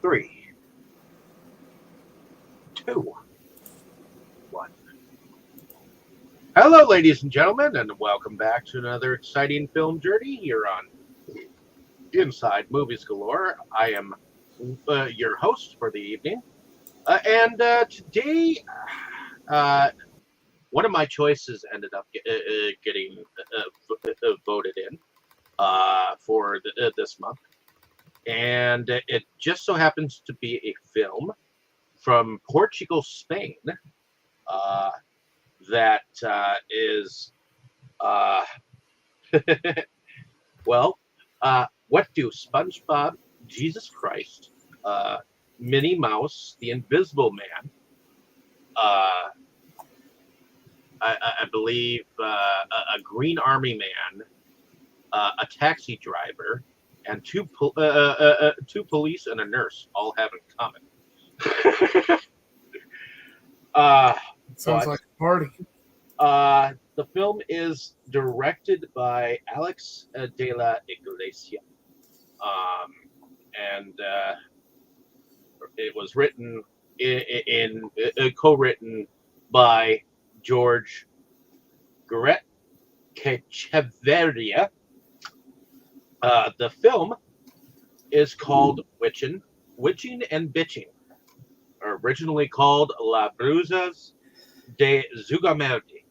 Three, two, one. Hello, ladies and gentlemen, and welcome back to another exciting film journey here on Inside Movies Galore. I am your host for the evening, and today, one of my choices ended up getting voted in for this month, and it just so happens to be a film from Portugal, Spain, that is, well, what do SpongeBob, Jesus Christ, Minnie Mouse, the Invisible Man, I believe a Green Army Man, a taxi driver, and two police and a nurse all have in common? Sounds like a party. The film is directed by Álex de la Iglesia, and it was written in co-written by George Kotobukijake. The film is called Witching and Bitching, originally called La Bruzas de Zugamerde.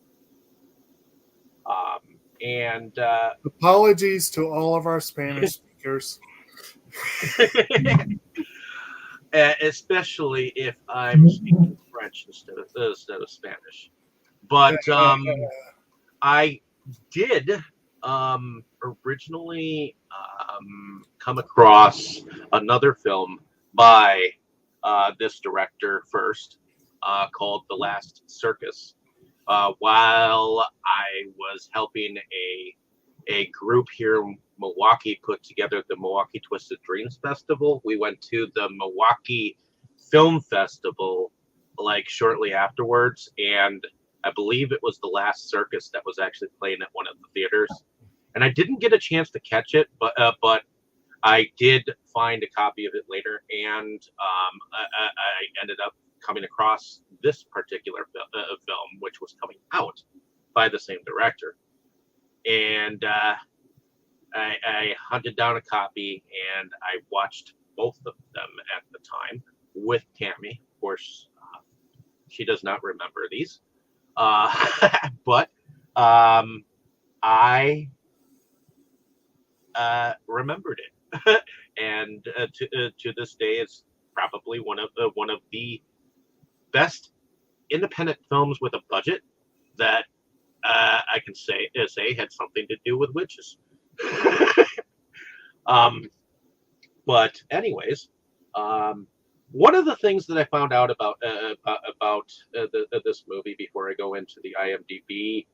And apologies to all of our Spanish speakers. Especially if I'm speaking French instead of Spanish. But I did originally come across another film by this director first, called The Last Circus, while I was helping a group here in Milwaukee put together the Milwaukee Twisted Dreams Festival. We went to the Milwaukee Film Festival like shortly afterwards, and I believe it was The Last Circus that was actually playing at one of the theaters. And I didn't get a chance to catch it, but I did find a copy of it later, and I ended up coming across this particular film, which was coming out by the same director. And I hunted down a copy, and I watched both of them at the time with Tammy. Of course, she does not remember these, but I remembered it, and to this day, it's probably one of the best independent films with a budget that I can say had something to do with witches. But anyways, one of the things that I found out about this movie before I go into the IMDb,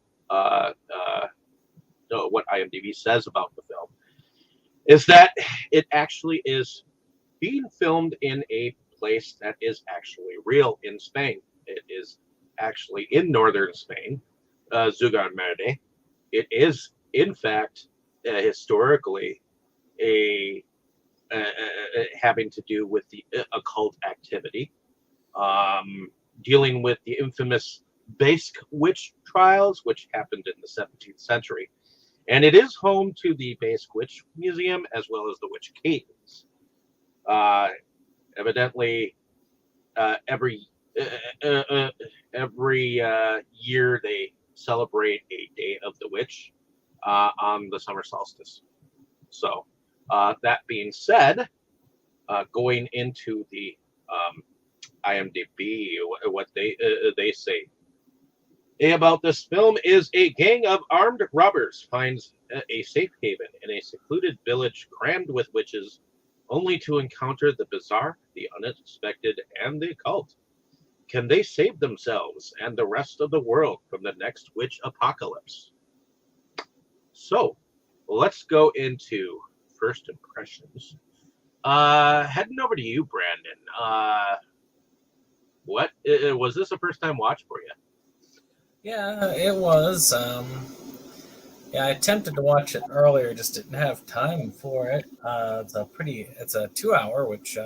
what IMDb says about the film, is that it actually is being filmed in a place that is actually real in Spain. It is actually in northern Spain, Zugarmerde. It is, in fact, historically having to do with the occult activity, dealing with the infamous Basque witch trials, which happened in the 17th century. And it is home to the Basque Witch Museum as well as the Witch Caves. Evidently, every year they celebrate a Day of the Witch on the summer solstice. So, that being said, going into the IMDb, what they say about this film is: a gang of armed robbers finds a safe haven in a secluded village crammed with witches, only to encounter the bizarre, the unexpected, and the occult. Can they save themselves and the rest of the world from the next witch apocalypse? So, let's go into first impressions. Heading over to you, Brandon. What was this a first time watch for you? Yeah, it was. I attempted to watch it earlier, just didn't have time for it. It's a 2 hour, which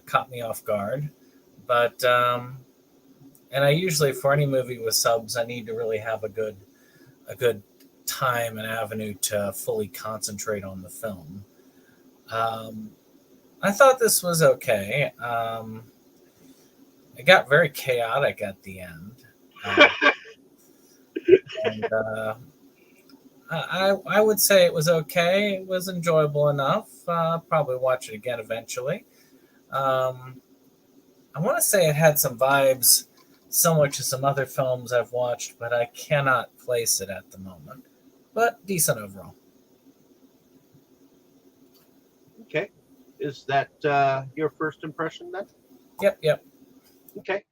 caught me off guard. But and I usually, for any movie with subs, I need to really have a good time and avenue to fully concentrate on the film. Um, I thought this was okay. It got very chaotic at the end. And I would say it was okay. It was enjoyable enough. Probably watch it again eventually. Um, I want to say it had some vibes similar to some other films I've watched, but I cannot place it at the moment. But decent overall. Okay. Is that your first impression then? Yep. Okay.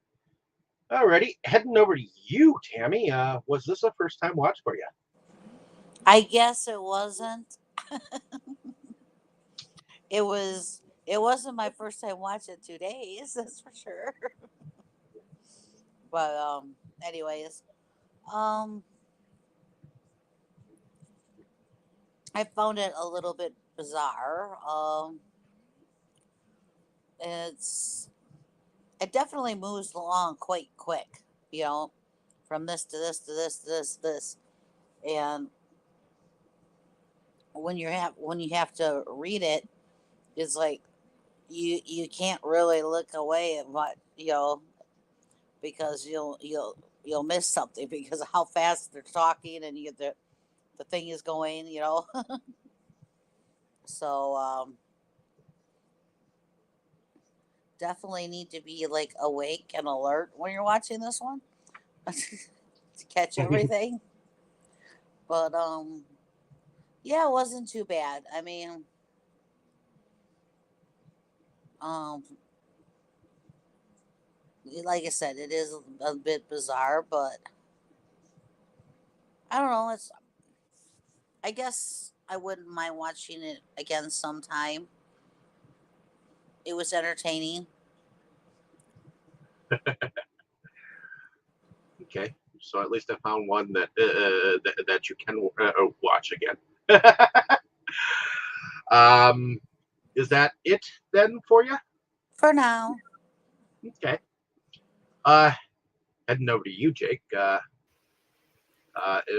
Alrighty. Heading over to you, Tammy. Was this a first time watch for you? I guess it wasn't. It was. It wasn't my first time watching 2 days. That's for sure. But anyways, um, I found it a little bit bizarre. It's it definitely moves along quite quick. You know, from this to this to this to this, and when you have to read it, it's like you can't really look away at what because you'll miss something because of how fast they're talking and the thing is going. So definitely need to be like awake and alert when you're watching this one to catch everything. But yeah, it wasn't too bad. I mean, um like I said, it is a bit bizarre, but I don't know. I guess I wouldn't mind watching it again sometime. It was entertaining. Okay. So at least I found one that you can watch again. Is that it then for you? For now. Okay. Heading over to you, Jake.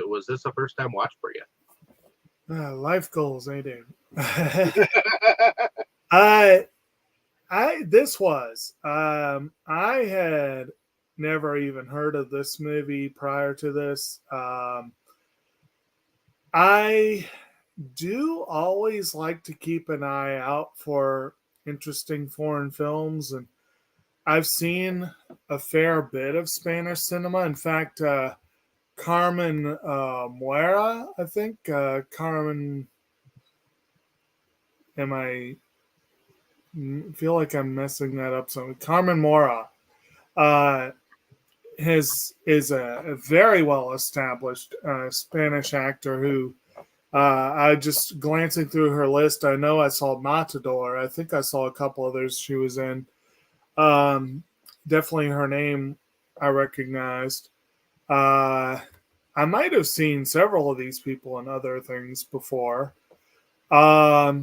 Was this a first time watch for you? Life goals, ain't it? I this was I had never even heard of this movie prior to this. I do always like to keep an eye out for interesting foreign films, and I've seen a fair bit of Spanish cinema. In fact, Carmen Muera, I think. Carmen, I feel like I'm messing that up. So Carmen Mora is a very well established Spanish actor who I just glancing through her list. I know I saw Matador. I think I saw a couple others she was in. Definitely her name I recognized. I might have seen several of these people in other things before. I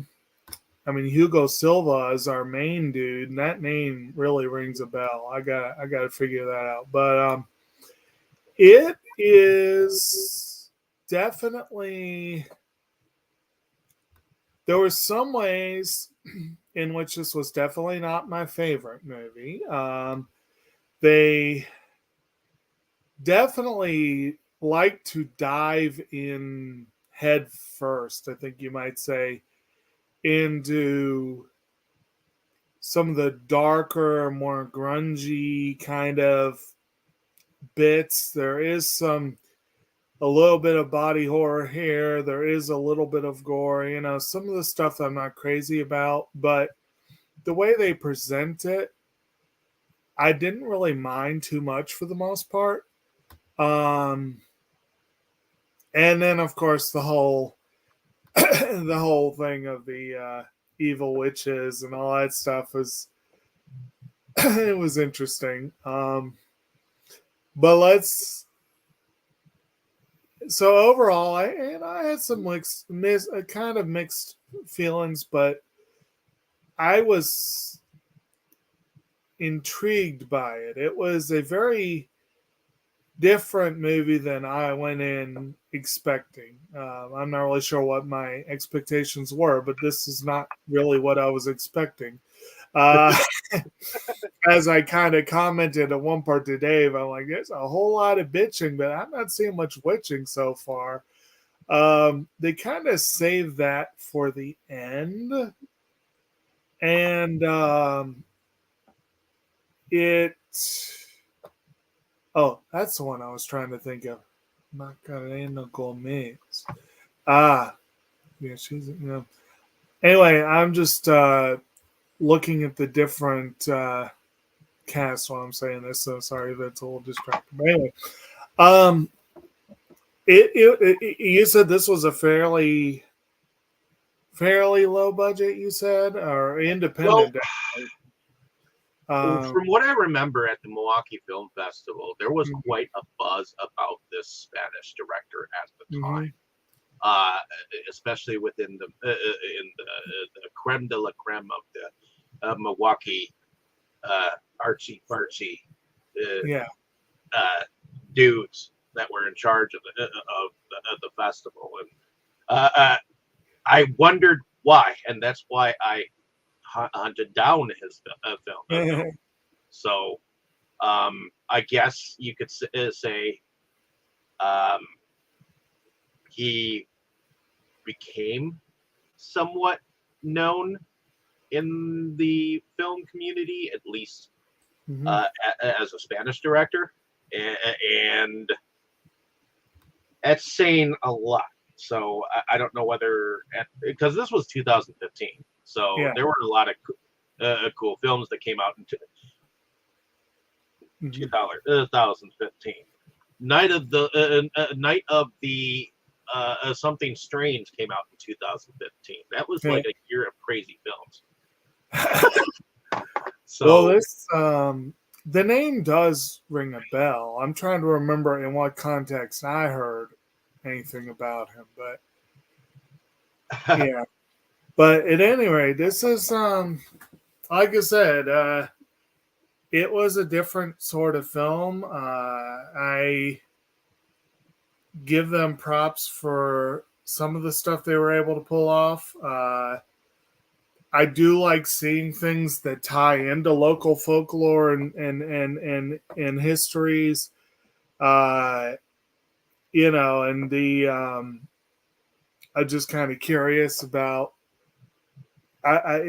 mean, Hugo Silva is our main dude, and that name really rings a bell. I got to figure that out. But it is definitely, there were some ways in which this was definitely not my favorite movie. They definitely like to dive in head first, I think you might say, into some of the darker, more grungy kind of bits. There is a little bit of body horror here. There is a little bit of gore. Some of the stuff I'm not crazy about, but the way they present it, I didn't really mind too much for the most part. And then, of course, the whole the whole thing of the evil witches and all that stuff was it was interesting. But so overall, I had some kind of mixed feelings, but I was intrigued by it. It was a very different movie than I went in expecting. I'm not really sure what my expectations were, but this is not really what I was expecting. Uh, as I kind of commented at one part to Dave, I'm like, there's a whole lot of bitching, but I'm not seeing much witching so far. They kind of saved that for the end. And it. Oh, that's the one I was trying to think of. Macarena Gomez. Ah, yeah, she's. Anyway, I'm just looking at the different casts while I'm saying this. So sorry, that's a little distracting. But anyway, you said this was a fairly low budget. You said or independent. From what I remember at the Milwaukee Film Festival, there was Mhm. quite a buzz about this Spanish director at the Mhm. time, especially within the creme de la creme of the Milwaukee artsy fartsy Yeah. dudes that were in charge of the festival, and I wondered why, and that's why I hunted down his film. So I guess you could say he became somewhat known in the film community, at least as a Spanish director, and that's saying a lot. So I don't know whether, because this was 2015, so there were a lot of cool films that came out in 2015. Night of the Something Strange came out in 2015. That was like a year of crazy films. So, well, this the name does ring a bell. I'm trying to remember in what context I heard anything about him, but yeah. But at any rate, this is like I said, it was a different sort of film. I give them props for some of the stuff they were able to pull off. I do like seeing things that tie into local folklore and histories. And the I'm just kind of curious about. I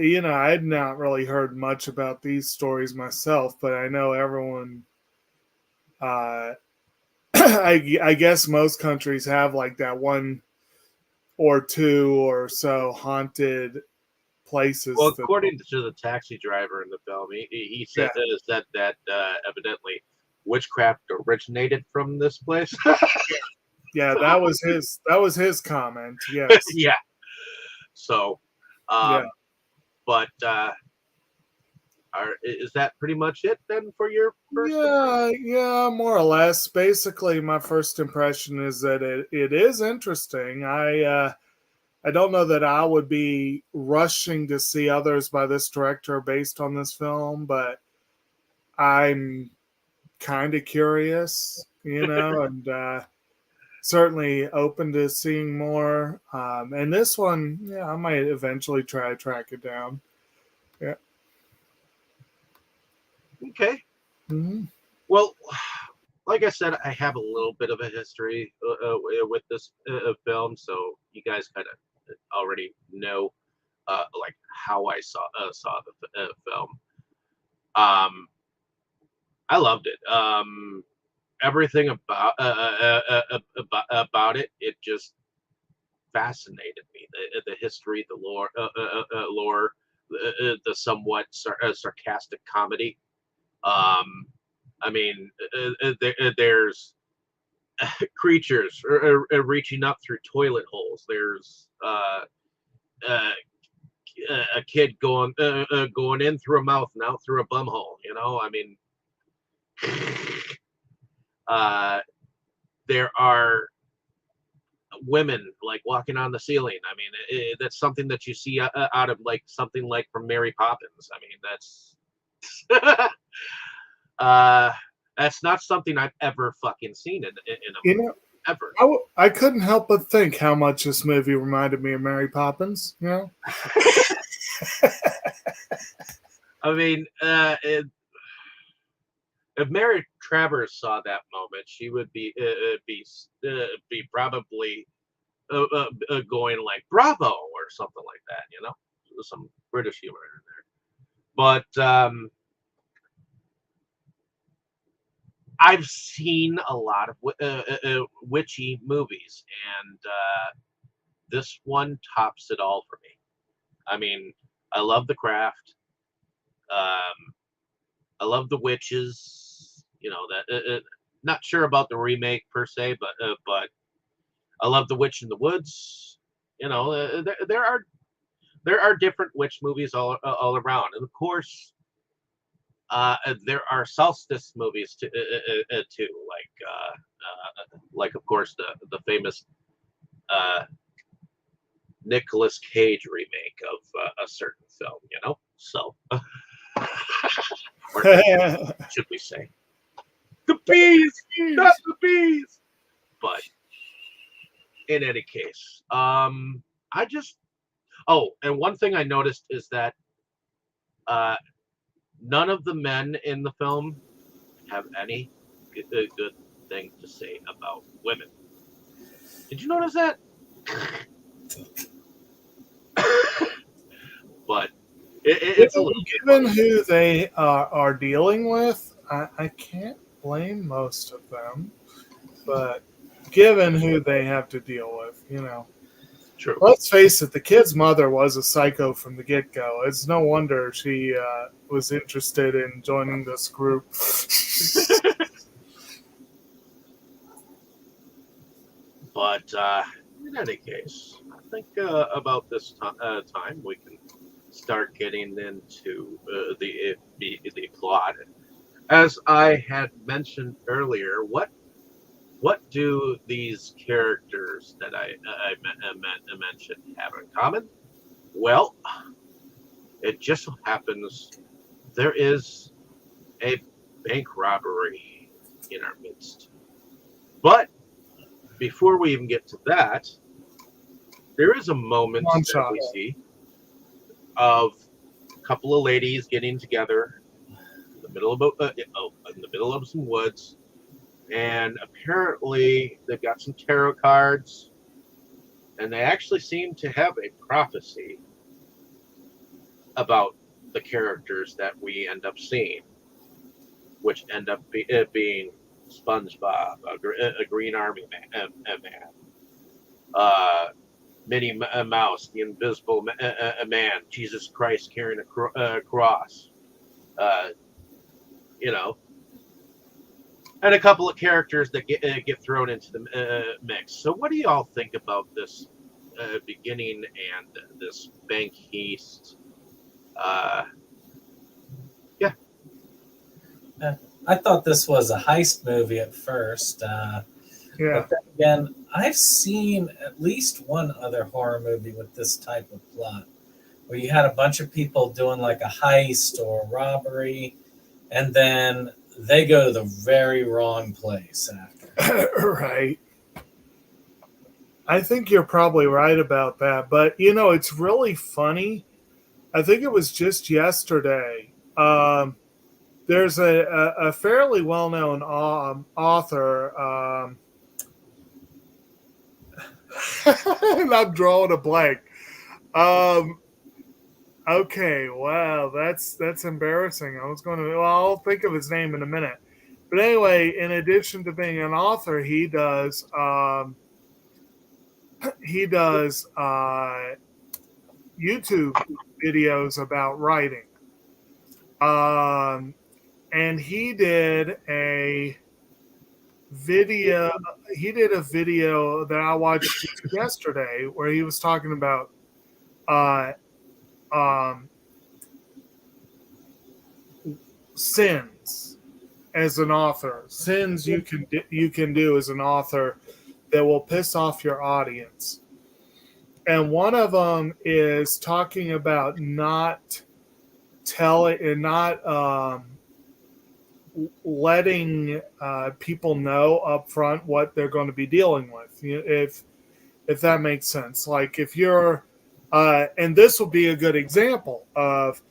had not really heard much about these stories myself, but I know everyone. I guess most countries have like that one or two or so haunted places. Well, according to the taxi driver in the film, he said that evidently witchcraft originated from this place. Yeah, that was his comment. Yes. Yeah. So, but is that pretty much it then for your first? Yeah, more or less. Basically, my first impression is that it is interesting. I don't know that I would be rushing to see others by this director based on this film, but I'm kind of curious, and certainly open to seeing more. And this one, I might eventually try to track it down. Yeah. Okay. Mm-hmm. Well, like I said, I have a little bit of a history with this film, so you guys kind of already know like how I saw the film. I loved it. Everything about it, it just fascinated me. The history, the lore, the somewhat sarcastic comedy. I mean, there's creatures reaching up through toilet holes. There's a kid going in through a mouth and out through a bum hole. I mean, there are women like walking on the ceiling. I mean, that's something that you see out of like something like from Mary Poppins. I mean, that's That's not something I've ever fucking seen in a You movie. know, Ever. I couldn't help but think how much this movie reminded me of Mary Poppins. You know, I mean, if Mary Travers saw that moment, she would be probably going like "Bravo" or something like that. You know, some British humor in there. But I've seen a lot of witchy movies, and this one tops it all for me. I mean, I love The Craft. I love the witches. You know that. Not sure about the remake per se, but I love The Witch in the Woods. You know, there are different witch movies all around, and of course, there are solstice movies too, like of course the famous Nicolas Cage remake of a certain film. You know, so or should we say the bees, not the bees? But in any case, I just and one thing I noticed is that none of the men in the film have any good thing to say about women. Did you notice that? But it's a little given who they are dealing with, I can't blame most of them. But given who they have to deal with, you know. True. Let's face it, the kid's mother was a psycho from the get-go. It's no wonder she was interested in joining this group. But in any case, I think about this time we can start getting into the plot. As I had mentioned earlier, what do these characters that I mentioned have in common? Well, it just so happens there is a bank robbery in our midst. But before we even get to that, there is a moment that we see of a couple of ladies getting together in the middle of some woods. And apparently they've got some tarot cards, and they actually seem to have a prophecy about the characters that we end up seeing, which end up being SpongeBob, a Green Army man, Minnie Mouse, the Invisible Man, Jesus Christ carrying a cross, you know. And a couple of characters that get thrown into the mix. So, what do y'all think about this beginning and this bank heist? Yeah. I thought this was a heist movie at first. Yeah. But then again, I've seen at least one other horror movie with this type of plot, where you had a bunch of people doing like a heist or a robbery, and then they go to the very wrong place after. Right. I think you're probably right about that. But, you know, it's really funny. I think it was just yesterday. There's a fairly well-known author. And I'm drawing a blank. Okay, wow, that's embarrassing. I was going to. Well, I'll think of his name in a minute. But anyway, in addition to being an author, he does YouTube videos about writing. And he did a video. He did a video that I watched yesterday where he was talking about sins as an author, sins you can do as an author that will piss off your audience. And one of them is talking about not tell it and not letting people know up front what they're going to be dealing with. If that makes sense. Like if you're, and this will be a good example of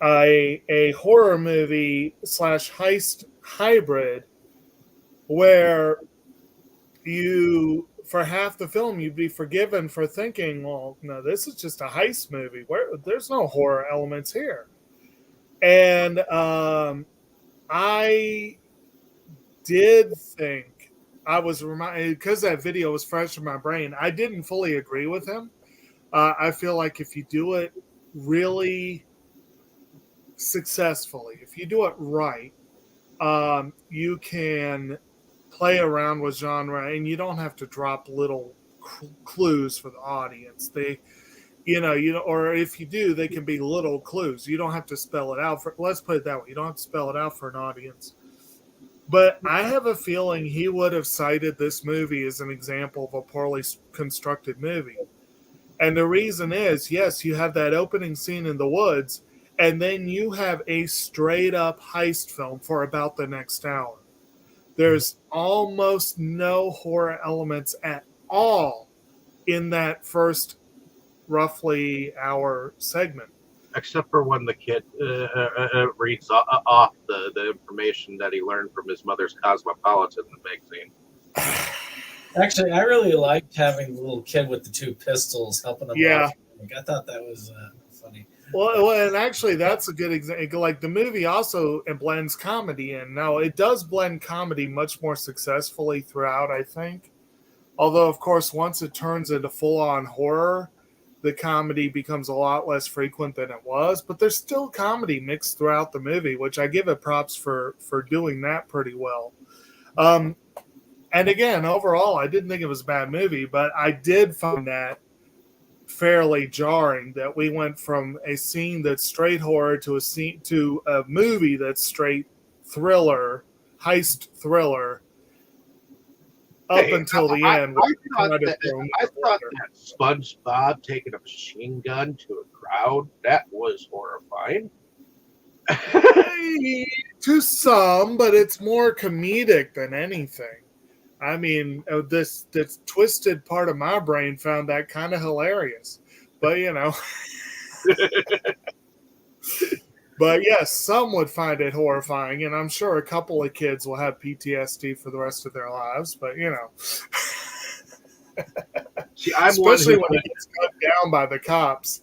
a horror movie / heist hybrid where you, for half the film, you'd be forgiven for thinking, well, no, this is just a heist movie. There's no horror elements here. And I did think, I was reminded, because that video was fresh in my brain, I didn't fully agree with him. I feel like if you do it really successfully, if you do it right, you can play around with genre, and you don't have to drop little clues for the audience. Or if you do, they can be little clues. You don't have to spell it out for. Let's put it that way. You don't have to spell it out for an audience. But I have a feeling he would have cited this movie as an example of a poorly constructed movie. And the reason is, yes, you have that opening scene in the woods, and then you have a straight up heist film for about the next hour. There's almost no horror elements at all in that first roughly hour segment. Except for when the kid reads off the information that he learned from his mother's Cosmopolitan magazine. Actually, I really liked having the little kid with the 2 pistols helping him. Yeah. Off. I thought that was funny. Well, and actually, that's a good example. Like the movie also blends comedy in. Now, it does blend comedy much more successfully throughout, I think. Although, of course, once it turns into full-on horror, the comedy becomes a lot less frequent than it was. But there's still comedy mixed throughout the movie, which I give it props for doing that pretty well. And again, overall, I didn't think it was a bad movie, but I did find that fairly jarring that we went from a scene that's straight horror to a movie that's straight thriller, heist thriller, until the end. I thought that SpongeBob taking a machine gun to a crowd, that was horrifying. To some, but it's more comedic than anything. I mean, this twisted part of my brain found that kind of hilarious. But, but yes, some would find it horrifying, and I'm sure a couple of kids will have PTSD for the rest of their lives, but, See, I'm especially when it gets cut down by the cops.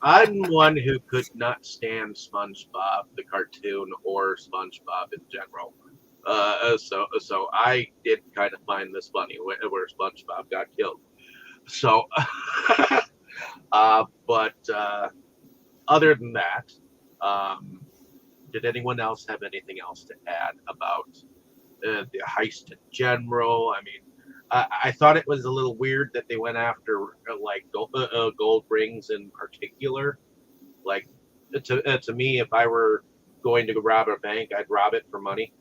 I'm one who could not stand SpongeBob, the cartoon, or SpongeBob in general. So I did kind of find this funny where SpongeBob got killed. So, but other than that, did anyone else have anything else to add about the heist in general? I mean, I thought it was a little weird that they went after gold rings in particular. Like to me, if I were going to rob a bank, I'd rob it for money.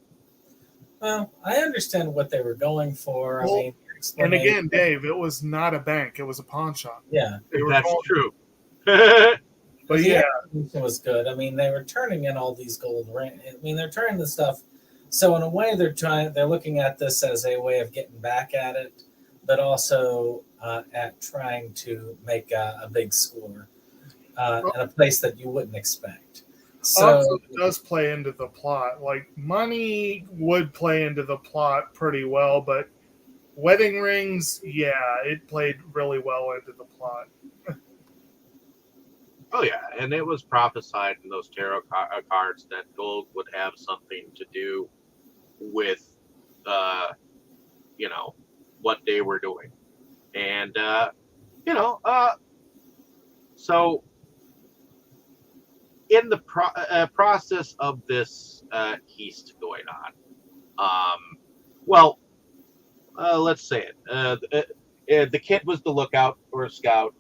Well, I understand what they were going for. Well, I mean, and again, Dave, it was not a bank; it was a pawn shop. Yeah, that's true. But yeah, it was good. I mean, they were turning in all these gold rings. I mean, they're turning the stuff. So in a way, they're looking at this as a way of getting back at it, but also at trying to make a big score in a place that you wouldn't expect. So also, it does play into the plot. Like money would play into the plot pretty well, but wedding rings, yeah, it played really well into the plot. Oh yeah, and it was prophesied in those tarot cards that gold would have something to do with, what they were doing, and so in the process of this heist going on, let's say it. The kid was the lookout or scout.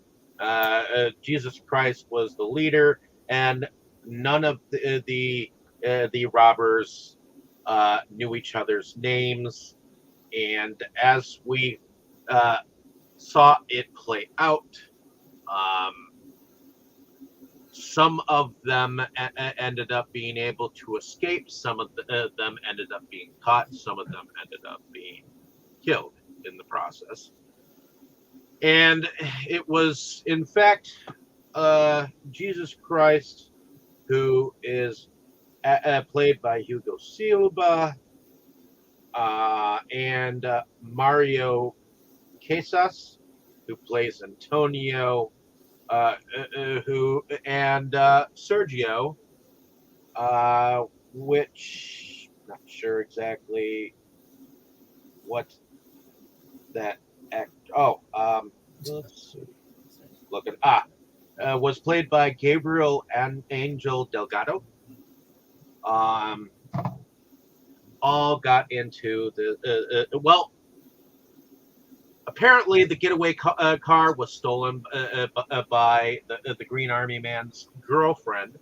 Jesus Christ was the leader, and none of the robbers knew each other's names. And as we saw it play out, some of them ended up being able to escape. Some of them ended up being caught. Some of them ended up being killed in the process. And it was, in fact, Jesus Christ, who is played by Hugo Silva, and Mario Casas, who plays Antonio, who and Sergio, which I'm not sure exactly what that act. Oh, let's see. Look at was played by Gabriel and Angel Delgado. All got into the well. Apparently, the getaway car was stolen by the Green Army man's girlfriend,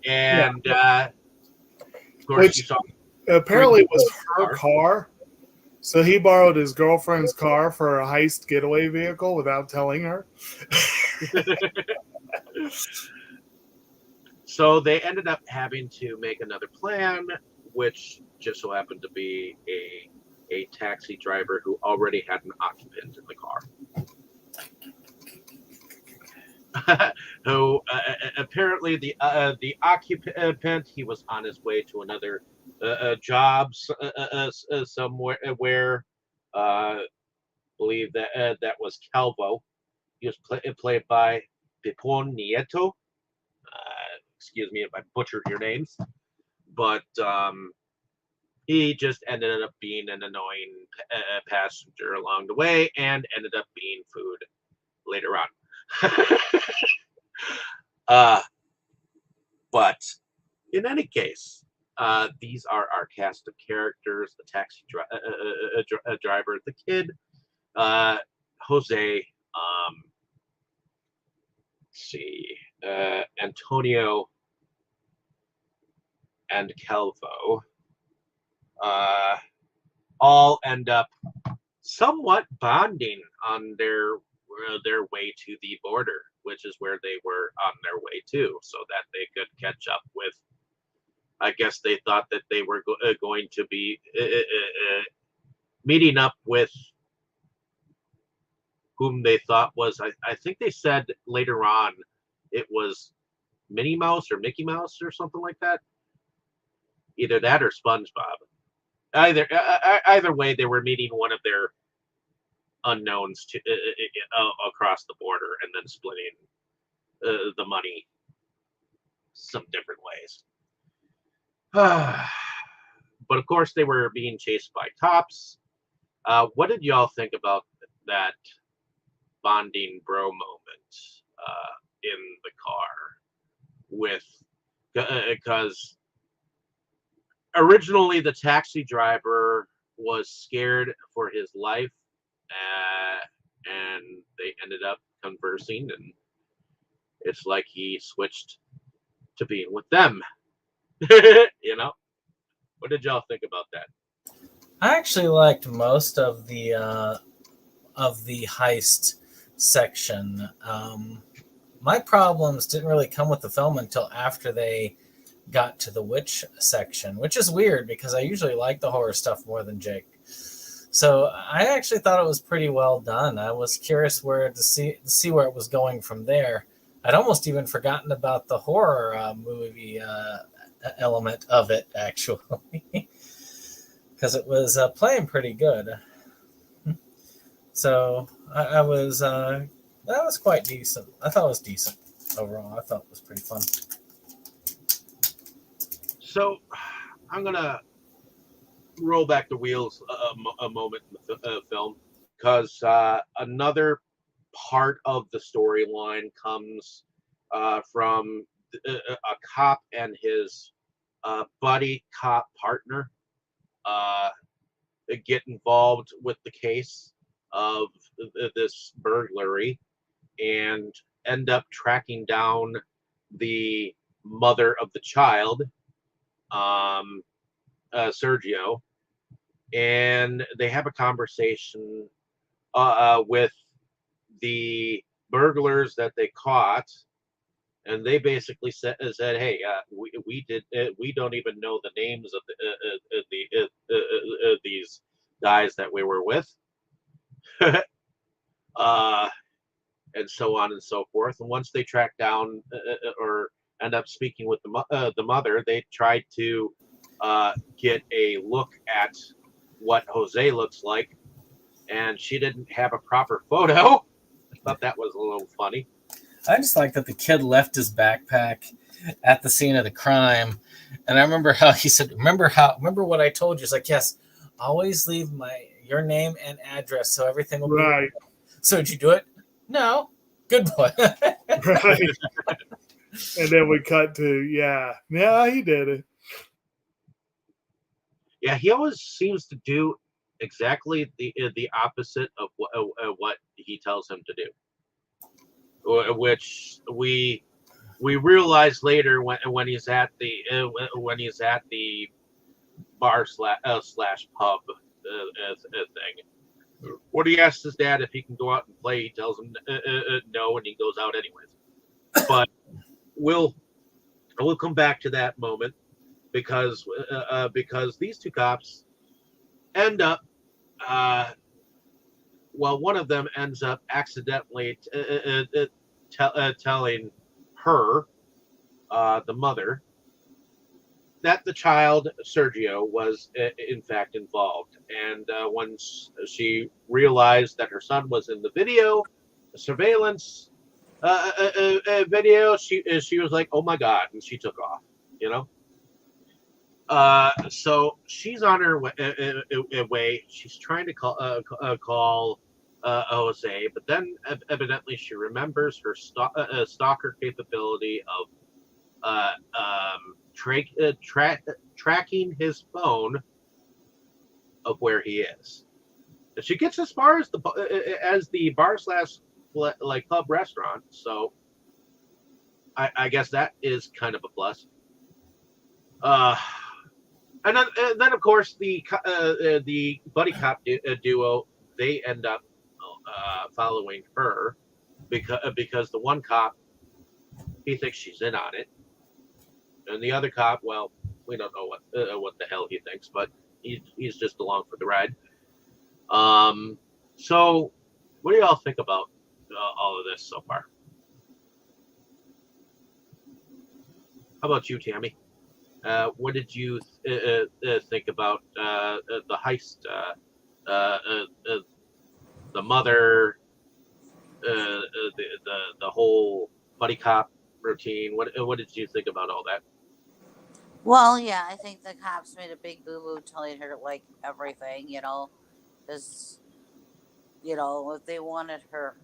and of course, Which you saw apparently was her car. So he borrowed his girlfriend's car for a heist getaway vehicle without telling her. So they ended up having to make another plan, which just so happened to be a taxi driver who already had an occupant in the car. Who apparently the occupant, he was on his way to another job somewhere where believe that that was Calvo. He was played by Pipon Nieto. Excuse me if I butchered your names, but he just ended up being an annoying passenger along the way and ended up being food later on. But in any case, these are our cast of characters: the taxi driver, the kid, Jose, let's see, Antonio, and Calvo. All end up somewhat bonding on their way to the border, which is where they were on their way to, so that they could catch up with. I guess they thought that they were going to be meeting up with whom they thought was. I think they said later on it was Minnie Mouse or Mickey Mouse or something like that. Either that or SpongeBob. Either way, they were meeting one of their unknowns to across the border and then splitting the money some different ways. But of course, they were being chased by cops. What did y'all think about that bonding bro moment in the car? With because originally the taxi driver was scared for his life, and they ended up conversing, and it's like he switched to being with them. You know, what did y'all think about that? I actually liked most of the heist section. My problems didn't really come with the film until after they got to the witch section, which is weird because I usually like the horror stuff more than Jake. So I actually thought it was pretty well done. I was curious to see where it was going from there. I'd almost even forgotten about the horror movie element of it, actually, because it was playing pretty good. So I was that was quite decent. I thought it was decent overall. I thought it was pretty fun. So I'm gonna roll back the wheels a moment in the film, because another part of the storyline comes from a cop and his buddy cop partner get involved with the case of this burglary and end up tracking down the mother of the child, Sergio, and they have a conversation with the burglars that they caught, and they basically said, "Hey, we don't even know the names of these guys that we were with," and so on and so forth. And once they track down or end up speaking with the mother, they tried to get a look at what Jose looks like, and she didn't have a proper photo. I thought that was a little funny. I just like that the kid left his backpack at the scene of the crime, and I remember how he said, "Remember what I told you?" It's like, "Yes, always leave your name and address, so everything will be Right. So did you do it? No. Good boy. Right. And then we cut to, yeah, he did it. Yeah, he always seems to do exactly the opposite of what he tells him to do, which we realize later when he's at the bar slash pub thing. When he asks his dad if he can go out and play, he tells him no, and he goes out anyways. But we'll come back to that moment because these two cops end up one of them ends up accidentally telling her, the mother, that the child Sergio was in fact involved, and once she realized that her son was in the video surveillance video, she was like, "Oh my God," and she took off. So she's on her way. She's trying to call Jose, but then evidently she remembers her stalker capability of tracking his phone of where he is. And she gets as far as the bar slash like pub restaurant. So I guess that is kind of a plus. And then of course the buddy cop duo, they end up following her because the one cop, he thinks she's in on it, and the other cop, well, we don't know what the hell he thinks, but he's just along for the ride. So what do y'all think about all of this so far? How about you, Tammy? What did you think about the heist, the mother, the whole buddy cop routine? What did you think about all that? Well, yeah, I think the cops made a big boo boo telling her like everything, because if they wanted her,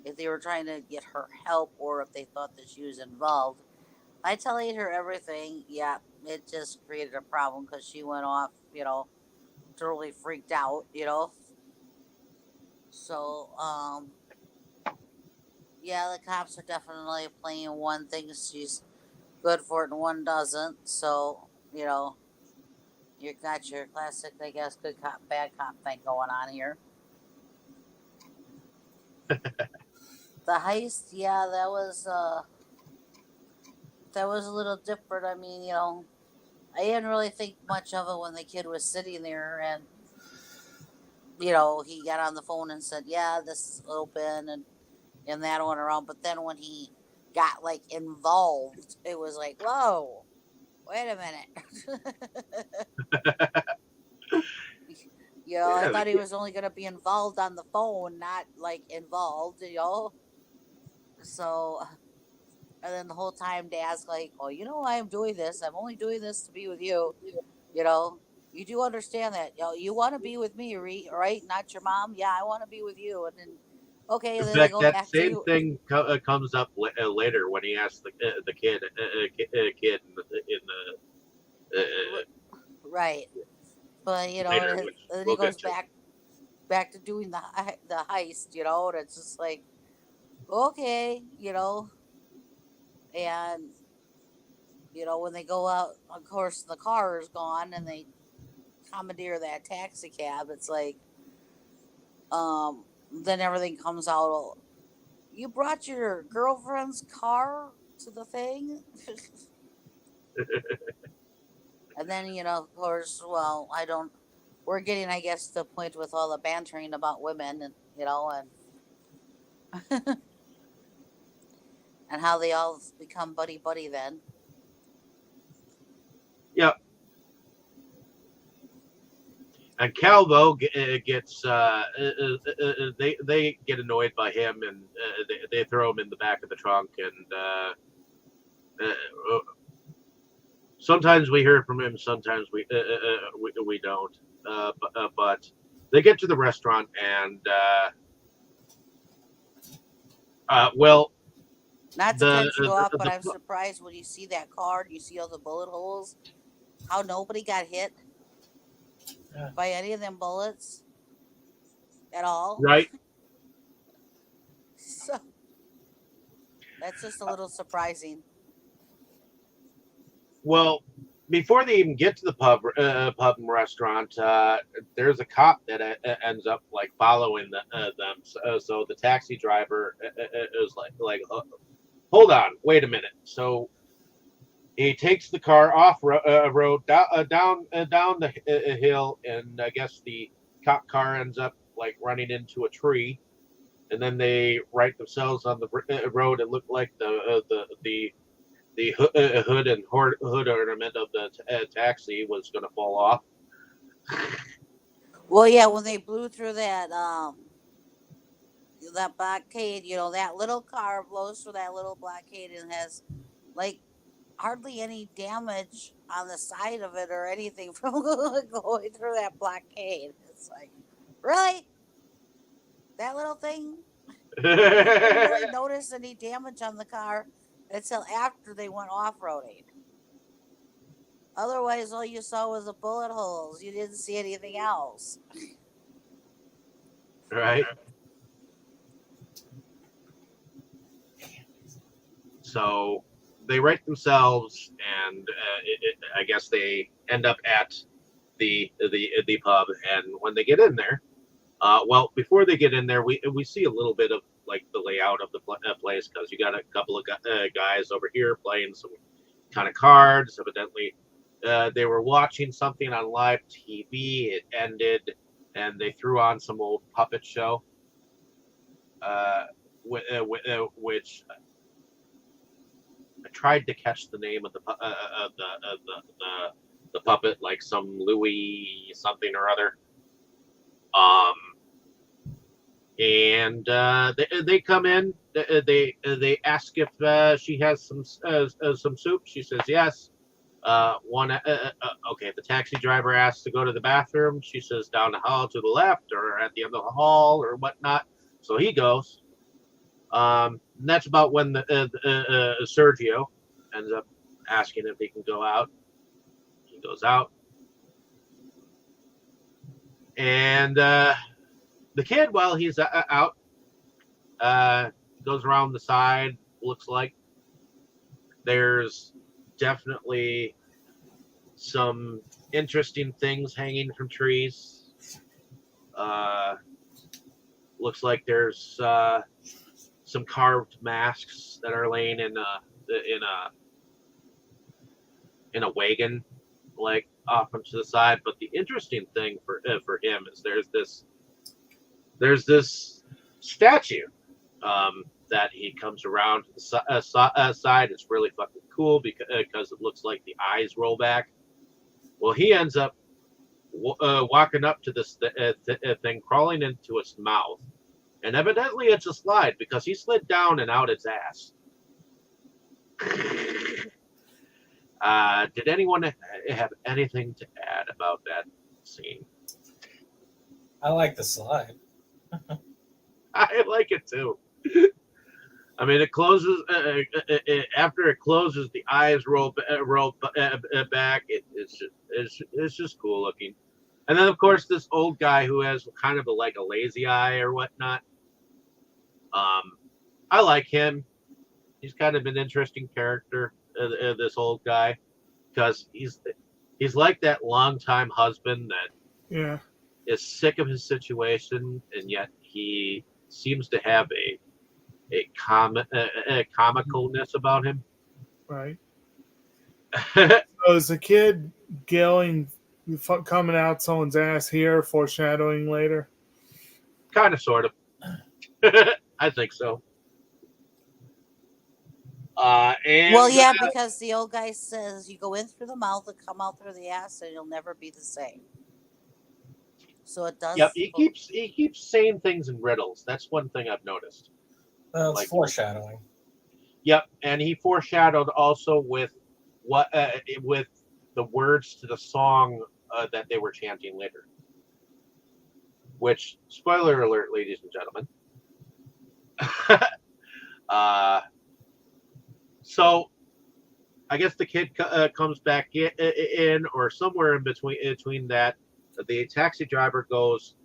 if they were trying to get her help, or if they thought that she was involved, by telling her everything, yeah, it just created a problem because she went off, totally freaked out. So, yeah, the cops are definitely playing one thinks she's good for it and one doesn't. So, you got your classic, I guess, good cop, bad cop thing going on here. The heist, yeah, that was a little different. I mean, I didn't really think much of it when the kid was sitting there and, he got on the phone and said, yeah, this is open and that went around. But then when he got like involved, it was like, whoa, wait a minute. I thought he was only going to be involved on the phone, not like involved, So, and then the whole time Dad's like, oh, I'm doing this. I'm only doing this to be with you. You do understand that. You want to be with me, right? Not your mom. Yeah, I want to be with you. And then, okay, In then they fact, go that back same to thing comes up later when he asks the kid in the right. But later, and which then we'll he goes get to. back to doing the heist. And it's just like, okay, and when they go out, of course the car is gone, and they commandeer that taxi cab. It's like, then everything comes out You brought your girlfriend's car to the thing? And then, of course, well, I don't. We're getting, I guess, to the point with all the bantering about women, and and how they all become buddy buddy then. Yep. And Calvo gets they get annoyed by him, and they throw him in the back of the trunk, and sometimes we hear from him, sometimes we don't. But they get to the restaurant, and well, Not to cut you off, but the I'm surprised when you see that car, you see all the bullet holes, how nobody got hit by any of them bullets at all. right. So that's just a little surprising. Well, before they even get to the pub and restaurant, there's a cop that ends up like following them. So the taxi driver is like, hold on, wait a minute. So he takes the car off road down the hill, and I guess the cop car ends up like running into a tree, and then they right themselves on the road and look like the hood and hood ornament of the taxi was going to fall off. Well, yeah, when they blew through that blockade, that little car blows through that little blockade and has like hardly any damage on the side of it or anything from going through that blockade. It's like, really? That little thing? You didn't really notice any damage on the car until after they went off-roading. Otherwise, all you saw was the bullet holes. You didn't see anything else. Right. So they right themselves, and I guess they end up at the pub. And when they get in there, well, before they get in there, we see a little bit of like the layout of the place, because you got a couple of guys over here playing some kind of cards. Evidently, they were watching something on live TV. It ended, and they threw on some old puppet show, which I tried to catch the name of the puppet, like some Louis something or other. And they come in. They ask if she has some soup. She says yes. Okay. The taxi driver asks to go to the bathroom. She says down the hall to the left, or at the end of the hall, or whatnot. So he goes. And that's about when Sergio ends up asking if he can go out. He goes out, and the kid, while he's out, goes around the side. Looks like there's definitely some interesting things hanging from trees. Looks like there's some carved masks that are laying in a wagon, like off to the side. But the interesting thing for him is there's this statue that he comes around to the side. It's really fucking cool because it looks like the eyes roll back. Well, he ends up walking up to this thing, crawling into its mouth. And evidently it's a slide, because he slid down and out its ass. Did anyone have anything to add about that scene? I like the slide. I like it too. I mean, it closes. After it closes, the eyes roll back. It's just cool looking. And then, of course, this old guy who has kind of like a lazy eye or whatnot. I like him. He's kind of an interesting character. This old guy, because he's like that longtime husband that is sick of his situation, and yet he seems to have a a comicalness about him. Right. So is the kid coming out someone's ass here, foreshadowing later? Kind of, sort of. I think so. And Well, yeah, because the old guy says you go in through the mouth and come out through the ass, and you'll never be the same. So it does. Yep, he keeps saying things in riddles. That's one thing I've noticed. Well, it's Like- foreshadowing. Yep, and he foreshadowed also with with the words to the song that they were chanting later. Which, spoiler alert, ladies and gentlemen. So, I guess the kid comes back in, or somewhere in between that. The taxi driver goes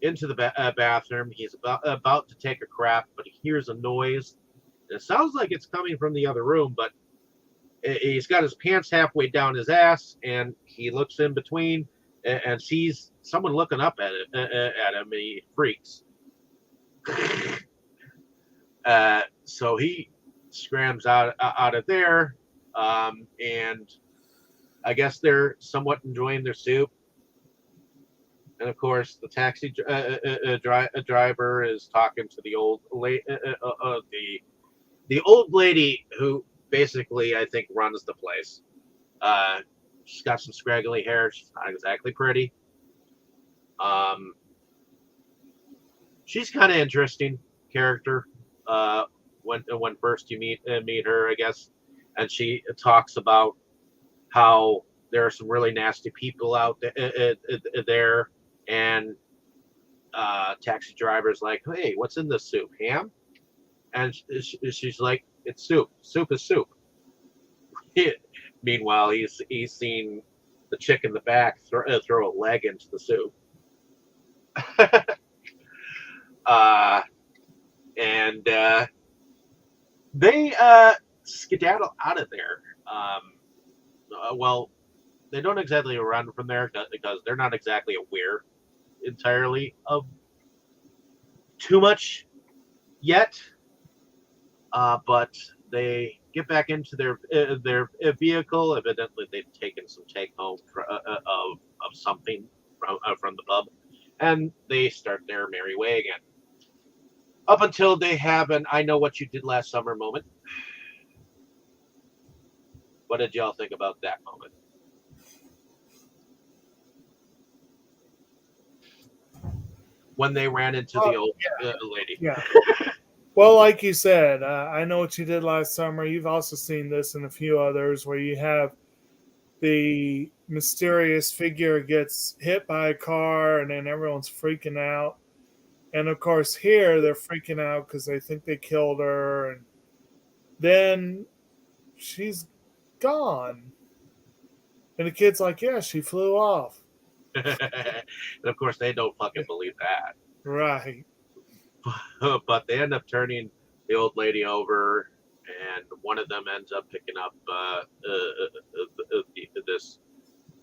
into the bathroom. He's about to take a crap, but he hears a noise. It sounds like it's coming from the other room, but he's got his pants halfway down his ass, and he looks in between and sees someone looking up at him, and he freaks. So he scrams out of there, and I guess they're somewhat enjoying their soup. And of course, the taxi driver is talking to the old the old lady who basically, I think, runs the place. She's got some scraggly hair. She's not exactly pretty. She's kind of interesting character. When first you meet her, I guess, and she talks about how there are some really nasty people out there, and taxi driver's like, "Hey, what's in this soup? Ham?" And she's like, "It's soup. Soup is soup." Meanwhile, he's seen the chick in the back throw a leg into the soup. And they skedaddle out of there. Well, they don't exactly run from there because they're not exactly aware entirely of too much yet. But they get back into their vehicle. Evidently, they've taken some take home of something from the pub, and they start their merry way again. Up until they have an "I know what you did last summer" moment. What did y'all think about that moment? When they ran into the old lady. Yeah. Well, like you said, I know what you did last summer. You've also seen this in a few others where you have the mysterious figure gets hit by a car and then everyone's freaking out. And of course, here they're freaking out because they think they killed her. And then she's gone. And the kid's like, yeah, she flew off. And of course, they don't fucking believe that. Right. But they end up turning the old lady over, and one of them ends up picking up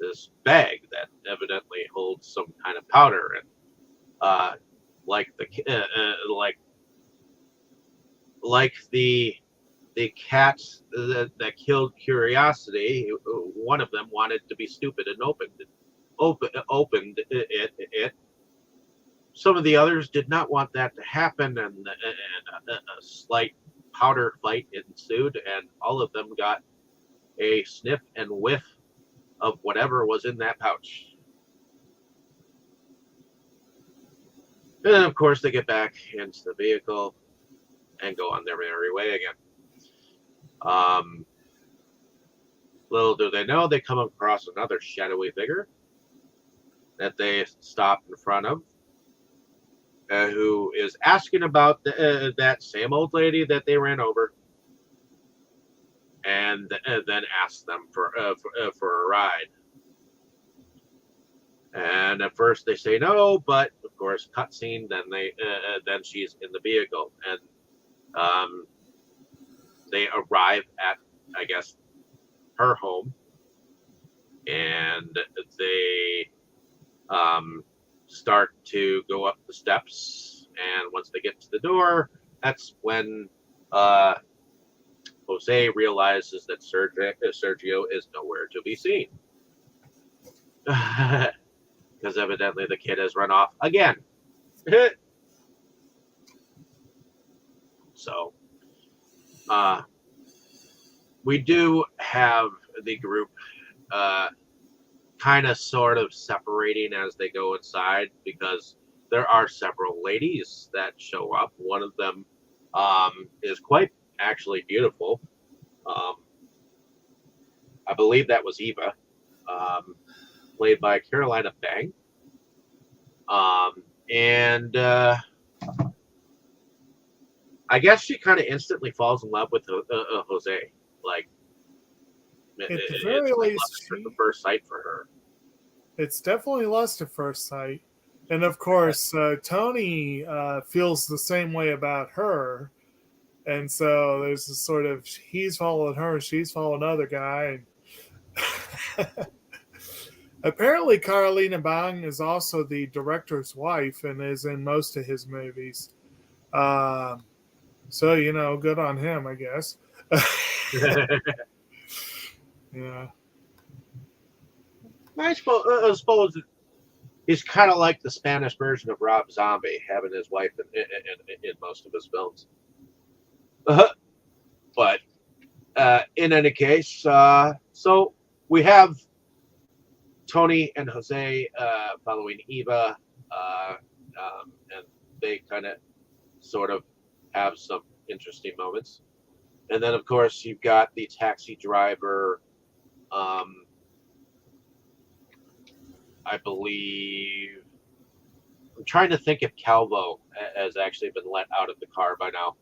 this bag that evidently holds some kind of powder, and like the cat that killed Curiosity, one of them wanted to be stupid and opened it. Some of the others did not want that to happen, and a slight powder fight ensued, and all of them got a sniff and whiff of whatever was in that pouch. And then, of course, they get back into the vehicle and go on their merry way again. Little do they know, they come across another shadowy figure that they stop in front of, who is asking about that same old lady that they ran over, and then asks them for a ride. And at first they say no, but of course, cutscene. Then she's in the vehicle, and they arrive at, I guess, her home, and they start to go up the steps. And once they get to the door, that's when Jose realizes that Sergio is nowhere to be seen. Because evidently the kid has run off again. So, we do have the group kind of sort of separating as they go inside, because there are several ladies that show up. One of them is quite actually beautiful. I believe that was Eva, played by Carolina Bang. And I guess she kind of instantly falls in love with Jose. Like, At the it's very like least, lust at the first sight for her. it's definitely lust at first sight. And of course, Tony feels the same way about her. And so there's a sort of, he's following her, she's following another guy. And apparently, Carolina Bang is also the director's wife and is in most of his movies. So, you know, good on him, I guess. Yeah. I suppose he's kind of like the Spanish version of Rob Zombie, having his wife in most of his films. But in any case, so we have Tony and Jose following Eva, and they kind of sort of have some interesting moments. And then, of course, you've got the taxi driver. I believe, I'm trying to think if Calvo has actually been let out of the car by now.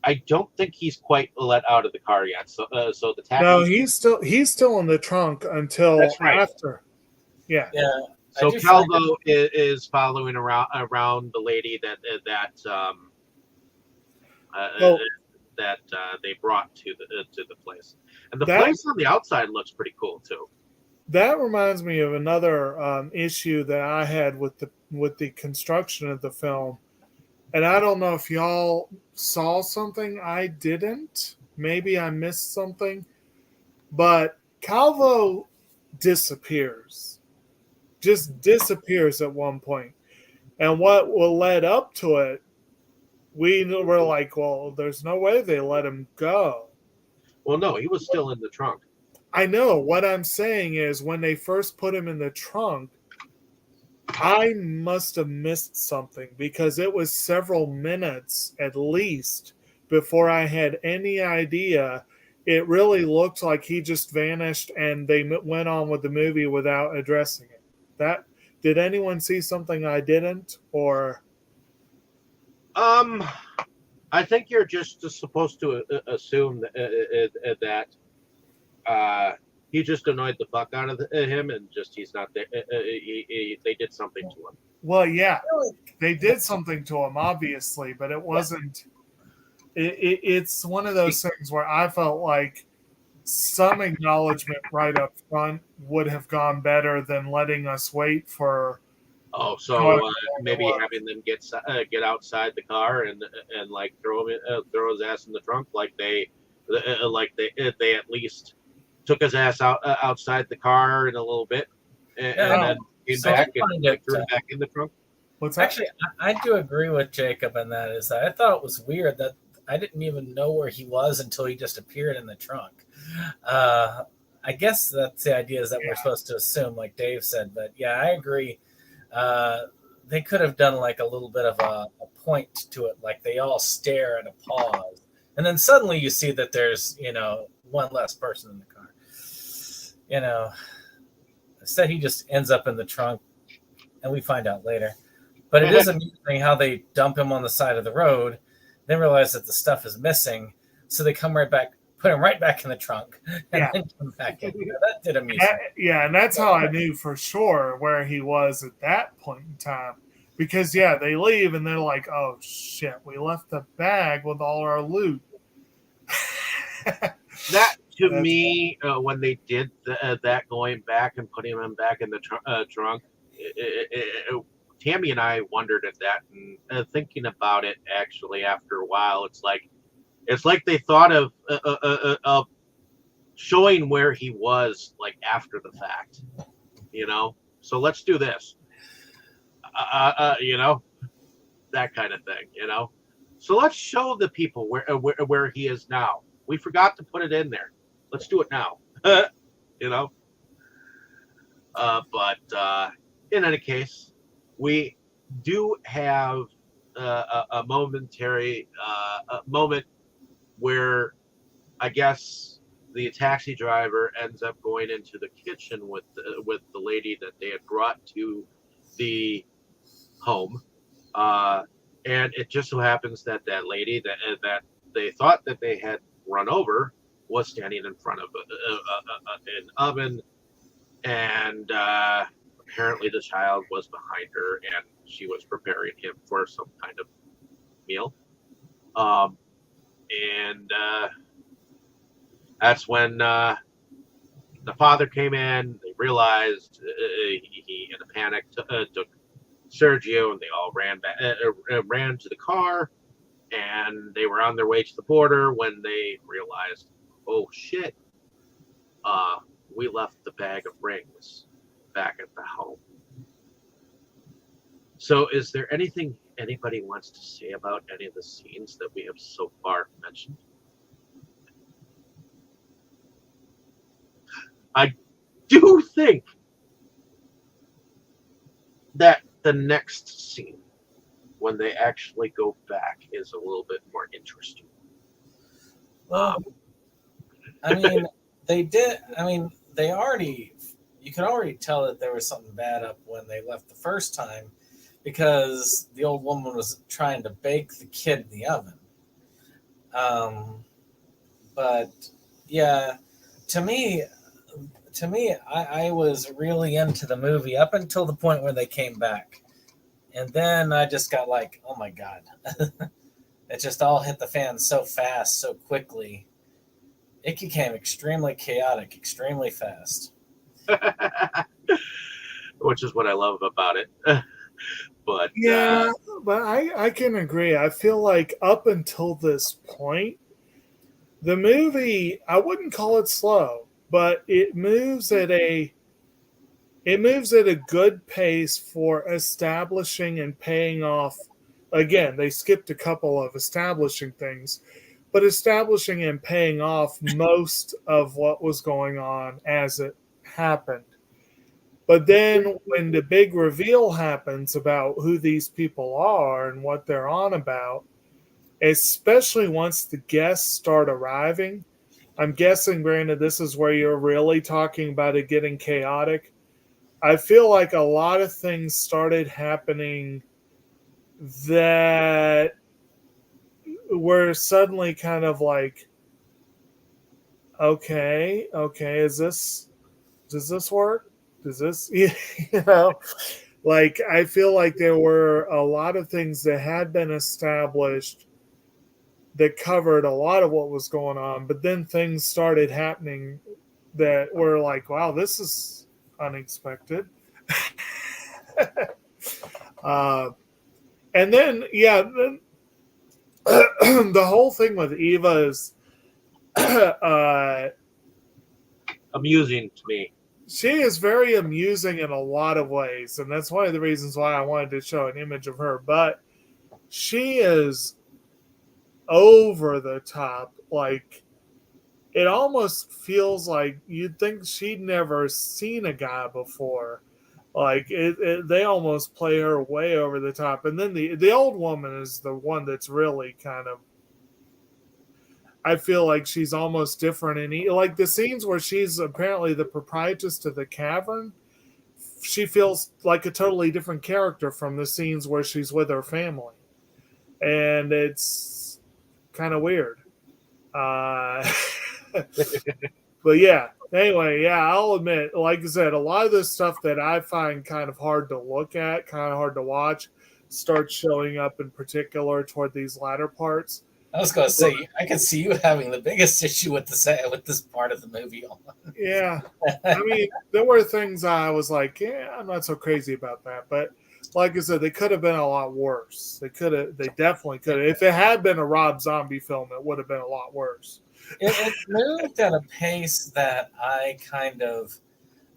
I don't think he's quite let out of the car yet. So the taxi. No, he's still in the trunk until That's right. after. Yeah. Yeah. So Calvo is following around the lady that they brought to the place, and the place on the outside looks pretty cool too. That reminds me of another issue that I had with the construction of the film, and I don't know if y'all saw something. I didn't. Maybe I missed something, but Calvo disappears. Just disappears at one point. And what led up to it, we were like, well, there's no way they let him go. Well, no, he was still in the trunk. I know. What I'm saying is when they first put him in the trunk, I must have missed something because it was several minutes at least before I had any idea. It really looked like he just vanished and they went on with the movie without addressing it. Did anyone see something I didn't, or? I think you're just supposed to assume that he just annoyed the fuck out of him, and just he's not there. They did something to him. Well, yeah, they did something to him, obviously, but it wasn't. It's one of those things where I felt like some acknowledgement right up front would have gone better than letting us wait for. Oh, so maybe having them get outside the car and like throw his ass in the trunk, like they at least took his ass outside the car in a little bit, and then came back and threw him back in the trunk. Actually, I do agree with Jacob in that. Is that I thought it was weird that I didn't even know where he was until he just appeared in the trunk. I guess that's the idea, is that we're supposed to assume, like Dave said. But yeah, I agree. They could have done like a little bit of a point to it, like they all stare at a pause, and then suddenly you see that there's one less person in the car. Instead he just ends up in the trunk, and we find out later. But it is amusing how they dump him on the side of the road, then realize that the stuff is missing, so they come right back, put him right back in the trunk, and then come back in. That did amuse me. And that's how I knew for sure where he was at that point in time. Because, they leave, and they're like, oh, shit, we left the bag with all our loot. That, to me, when they did that, going back and putting him back in the trunk, Tammy and I wondered at that, and thinking about it actually after a while, it's like they thought of showing where he was like after the fact, you know. So let's do this, you know, that kind of thing, you know. So let's show the people where he is now. We forgot to put it in there. Let's do it now, you know. But in any case, we do have a momentary moment where I guess the taxi driver ends up going into the kitchen with the lady that they had brought to the home, and it just so happens that that lady that they thought that they had run over was standing in front of an oven, and apparently the child was behind her, and she was preparing him for some kind of meal. And that's when the father came in. They realized he in a panic took Sergio, and they all ran to the car, and they were on their way to the border when they realized, oh shit, we left the bag of rings back at the home. So is there anything anybody wants to say about any of the scenes that we have so far mentioned? I do think that the next scene, when they actually go back, is a little bit more interesting. Well, I mean, they did. I mean, they already. You could already tell that there was something bad up when they left the first time, because the old woman was trying to bake the kid in the oven. But yeah, to me, I was really into the movie up until the point where they came back. And then I just got like, oh my God. It just all hit the fan so fast, so quickly. It became extremely chaotic, extremely fast. Which is what I love about it. But yeah, but I can agree. I feel like up until this point, the movie, I wouldn't call it slow, but it moves at a good pace for establishing and paying off. Again, they skipped a couple of establishing things, but establishing and paying off most of what was going on as it happened. But then when the big reveal happens about who these people are and what they're on about, especially once the guests start arriving, I'm guessing, granted, this is where you're really talking about it getting chaotic. I feel like a lot of things started happening that were suddenly kind of like, okay, does this work? Does this, you know, like I feel like there were a lot of things that had been established that covered a lot of what was going on, but then things started happening that were like, wow, this is unexpected. And then, yeah, the whole thing with Eva is amusing to me. She is very amusing in a lot of ways, and that's one of the reasons why I wanted to show an image of her. But she is over the top. Like, it almost feels like you'd think she'd never seen a guy before. Like, they almost play her way over the top. And then the old woman is the one that's really kind of, I feel like she's almost different. And like the scenes where she's apparently the proprietress to the cavern, she feels like a totally different character from the scenes where she's with her family. And it's kind of weird. But yeah, anyway, yeah, I'll admit, like I said, a lot of this stuff that I find kind of hard to look at, kind of hard to watch, starts showing up in particular toward these latter parts. I was going to say, I can see you having the biggest issue with this part of the movie. Yeah, I mean, there were things I was like, yeah, I'm not so crazy about that, but like I said, they could have been a lot worse. They definitely could have. If it had been a Rob Zombie film, it would have been a lot worse. It moved at a pace that I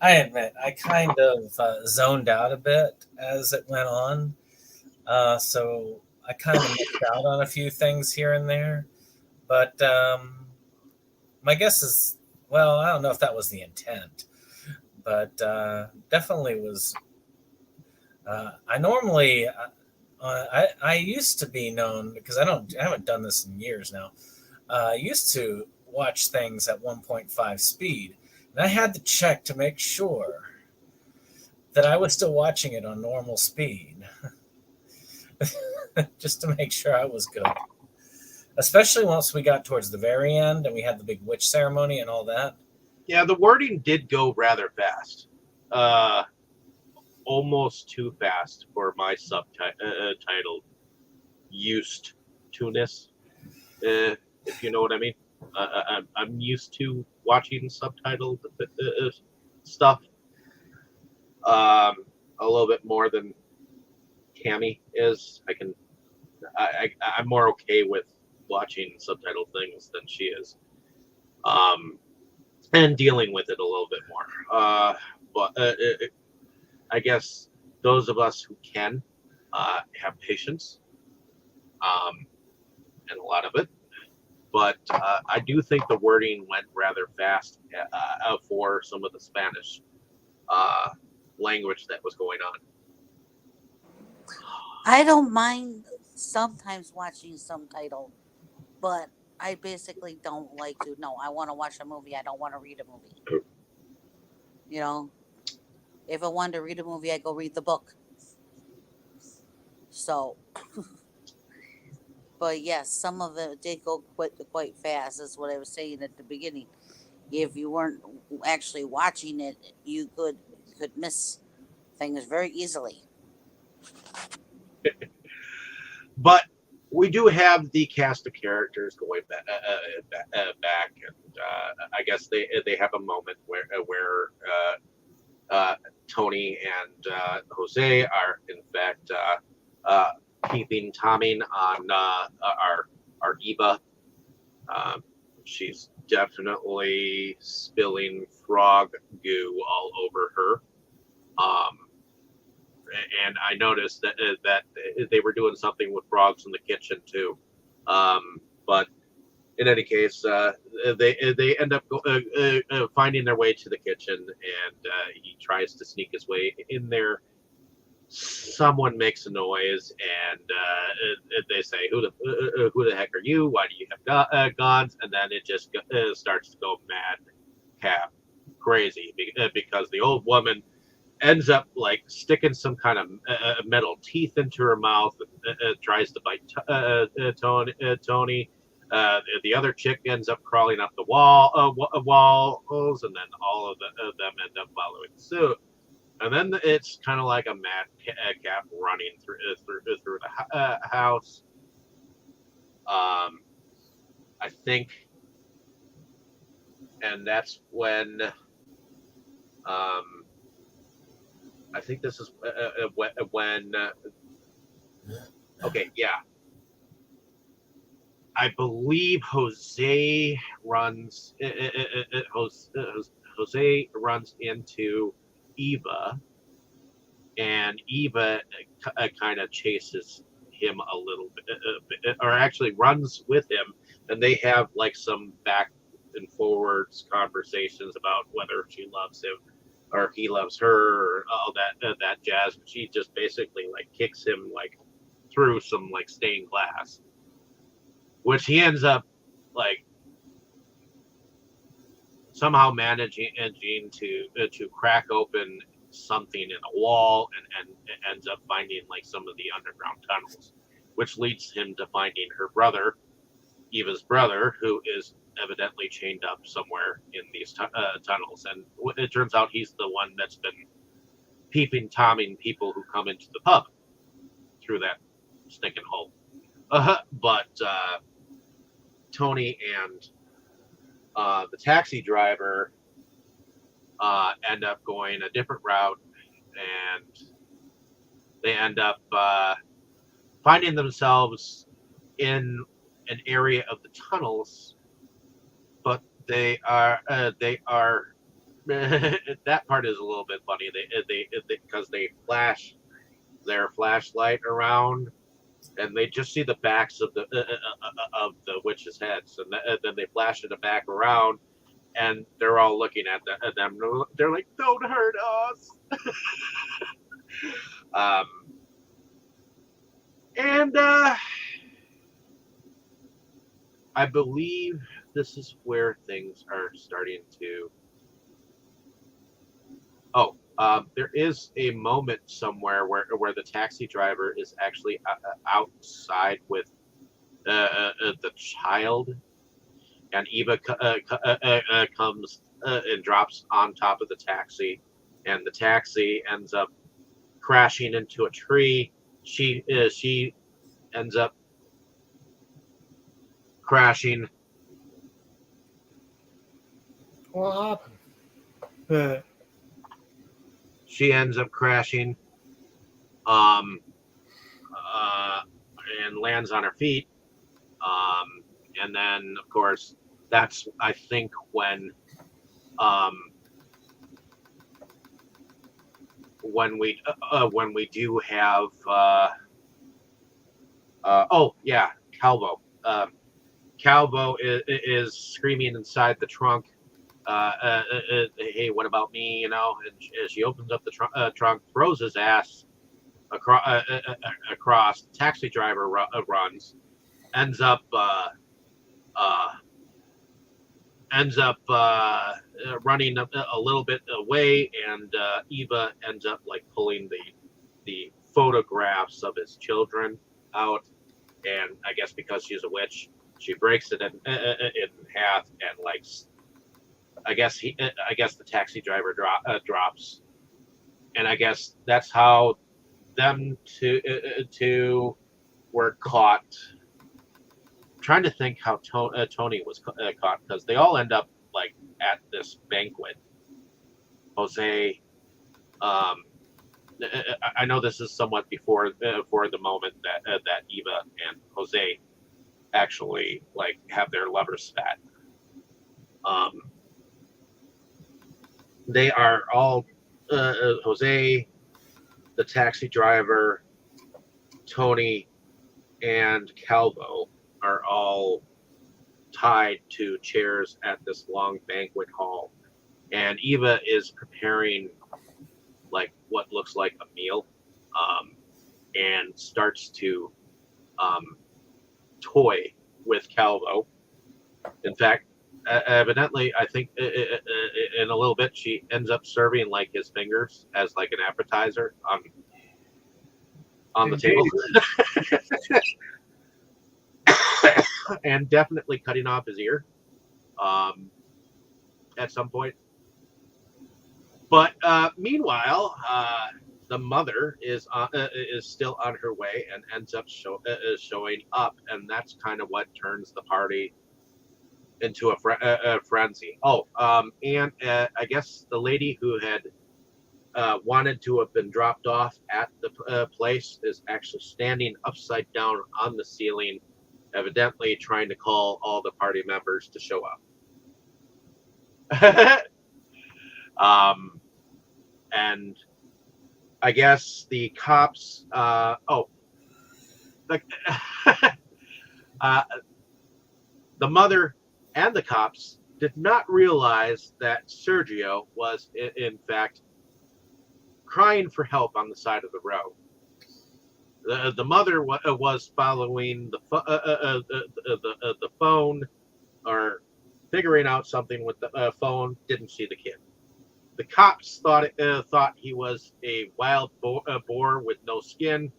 admit, I kind of zoned out a bit as it went on. So I kind of missed out on a few things here and there. But my guess is, well, I don't know if that was the intent, but definitely was. I normally, I used to be known, because I haven't done this in years now. I used to watch things at 1.5 speed, and I had to check to make sure that I was still watching it on normal speed, just to make sure I was good. Especially once we got towards the very end and we had the big witch ceremony and all that. Yeah, the wording did go rather fast. Almost too fast for my subtitle used to-ness, if you know what I mean. I'm used to watching subtitled stuff a little bit more than Cammy is. I'm more okay with watching subtitled things than she is, and dealing with it a little bit more. But I guess those of us who can have patience, and a lot of it. But I do think the wording went rather fast for some of the Spanish language that was going on. I don't mind sometimes watching subtitle, but I basically don't like to. No, I want to watch a movie. I don't want to read a movie. You know, if I wanted to read a movie, I go read the book. So, but yes, some of it did go quite fast. That's what I was saying at the beginning. If you weren't actually watching it, you could miss things very easily. But we do have the cast of characters going back, and I guess they have a moment where Tony and Jose are in fact keeping Tommy on our Eva. She's definitely spilling frog goo all over her. And I noticed that they were doing something with frogs in the kitchen too. But in any case, they end up finding their way to the kitchen, and he tries to sneak his way in there. Someone makes a noise, and they say, "Who the heck are you? Why do you have gods?" And then it just starts to go mad, cap, crazy, because the old woman ends up like sticking some kind of metal teeth into her mouth and tries to bite Tony. The other chick ends up crawling up the walls, and then all of them end up following suit. And then it's kind of like a madcap running through the house. I think, and that's when. I think this is when. Okay, yeah. I believe Jose runs. Jose runs into Eva, and Eva kind of chases him a little bit, or actually runs with him, and they have like some back and forwards conversations about whether she loves him or he loves her, or all that jazz. She just basically like kicks him like through some like stained glass, which he ends up like somehow managing to crack open something in a wall, and ends up finding like some of the underground tunnels, which leads him to finding her brother, Eva's brother, who is evidently chained up somewhere in these tunnels. And it turns out he's the one that's been peeping Tomming people who come into the pub through that stinking hole. But Tony and the taxi driver end up going a different route, and they end up finding themselves in an area of the tunnels, but they are that part is a little bit funny. They because they flash their flashlight around, and they just see the backs of the witches' heads, and then they flash it back around, and they're all looking at them. They're like, "Don't hurt us." And I believe this is where things are starting to. Oh, there is a moment somewhere where the taxi driver is actually outside with the child, and Eva comes and drops on top of the taxi, and the taxi ends up crashing into a tree. She ends up crashing. What happened? She ends up crashing, and lands on her feet. And then, of course, that's I think when we do have oh yeah, Calvo. Calvo is screaming inside the trunk. Hey, what about me? You know, and she opens up the trunk, throws his ass across. The taxi driver runs, ends up running a little bit away, and Eva ends up like pulling the photographs of his children out, and I guess because she's a witch, she breaks it in half, and like I guess the taxi driver drops, and I guess that's how them two were caught. I'm trying to think how Tony was caught, because they all end up like at this banquet. Jose, I know this is somewhat before the moment that Eva and Jose actually like have their lovers spat. They are all Jose, the taxi driver, Tony, and Calvo are all tied to chairs at this long banquet hall, and Eva is preparing like what looks like a meal, and starts to toy with Calvo. In fact, evidently, I think in a little bit she ends up serving like his fingers as like an appetizer on the table. And definitely cutting off his ear at some point. But meanwhile, the mother is still on her way and ends up showing up, and that's kind of what turns the party into a frenzy. Oh, and I guess the lady who had wanted to have been dropped off at the place is actually standing upside down on the ceiling, evidently trying to call all the party members to show up. And I guess the cops. The mother and the cops did not realize that Sergio was in fact crying for help on the side of the road. The mother was following the phone, or figuring out something with the phone. Didn't see the kid. The cops thought he was a wild boar with no skin,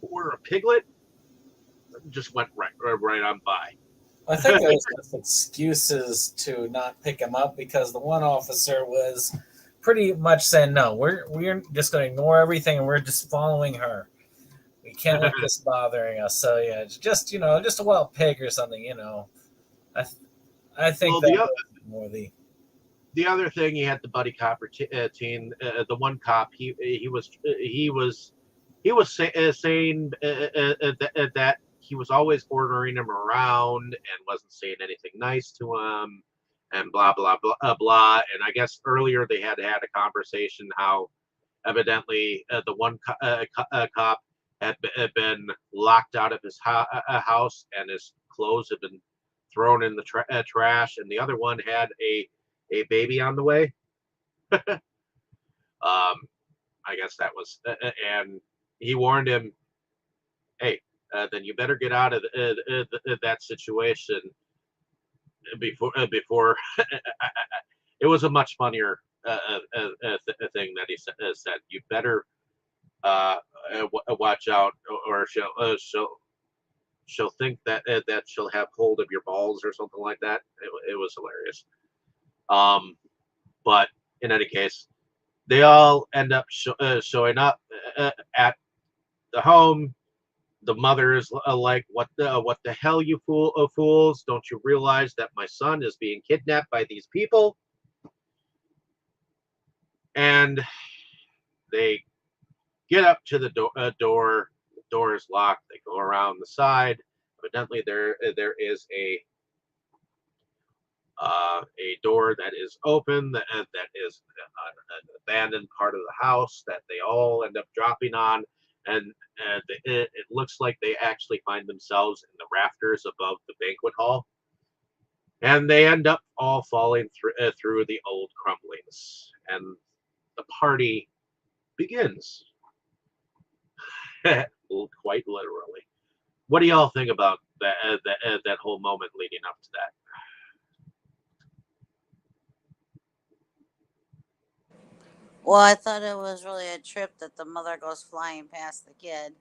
or a piglet. Just went right on by. I think there was just excuses to not pick him up, because the one officer was pretty much saying, no, we're just going to ignore everything, and we're just following her. We can't let this bothering us. So yeah, just a wild pig or something. I think more the other thing, he had the buddy cop team. The one cop, he was he was saying that he was always ordering him around and wasn't saying anything nice to him, and blah blah blah blah. And I guess earlier they had a conversation how evidently the one cop had been locked out of his house and his clothes had been thrown in the trash, and the other one had a baby on the way. I guess that was, and he warned him, "Hey, then you better get out of that situation before." It was a much funnier thing that he said. You better watch out, or she'll think that that she'll have hold of your balls or something like that. It was hilarious. But in any case, they all end up showing up at the home. The mother is like, "What the hell, you fools? Don't you realize that my son is being kidnapped by these people?" And they get up to the door. The door is locked. They go around the side. Evidently, there is a door that is open, that is an abandoned part of the house that they all end up dropping on, and it looks like they actually find themselves in the rafters above the banquet hall, and they end up all falling through the old crumblings, and the party begins. Quite literally. What do y'all think about that whole moment leading up to that? Well, I thought it was really a trip that the mother goes flying past the kid.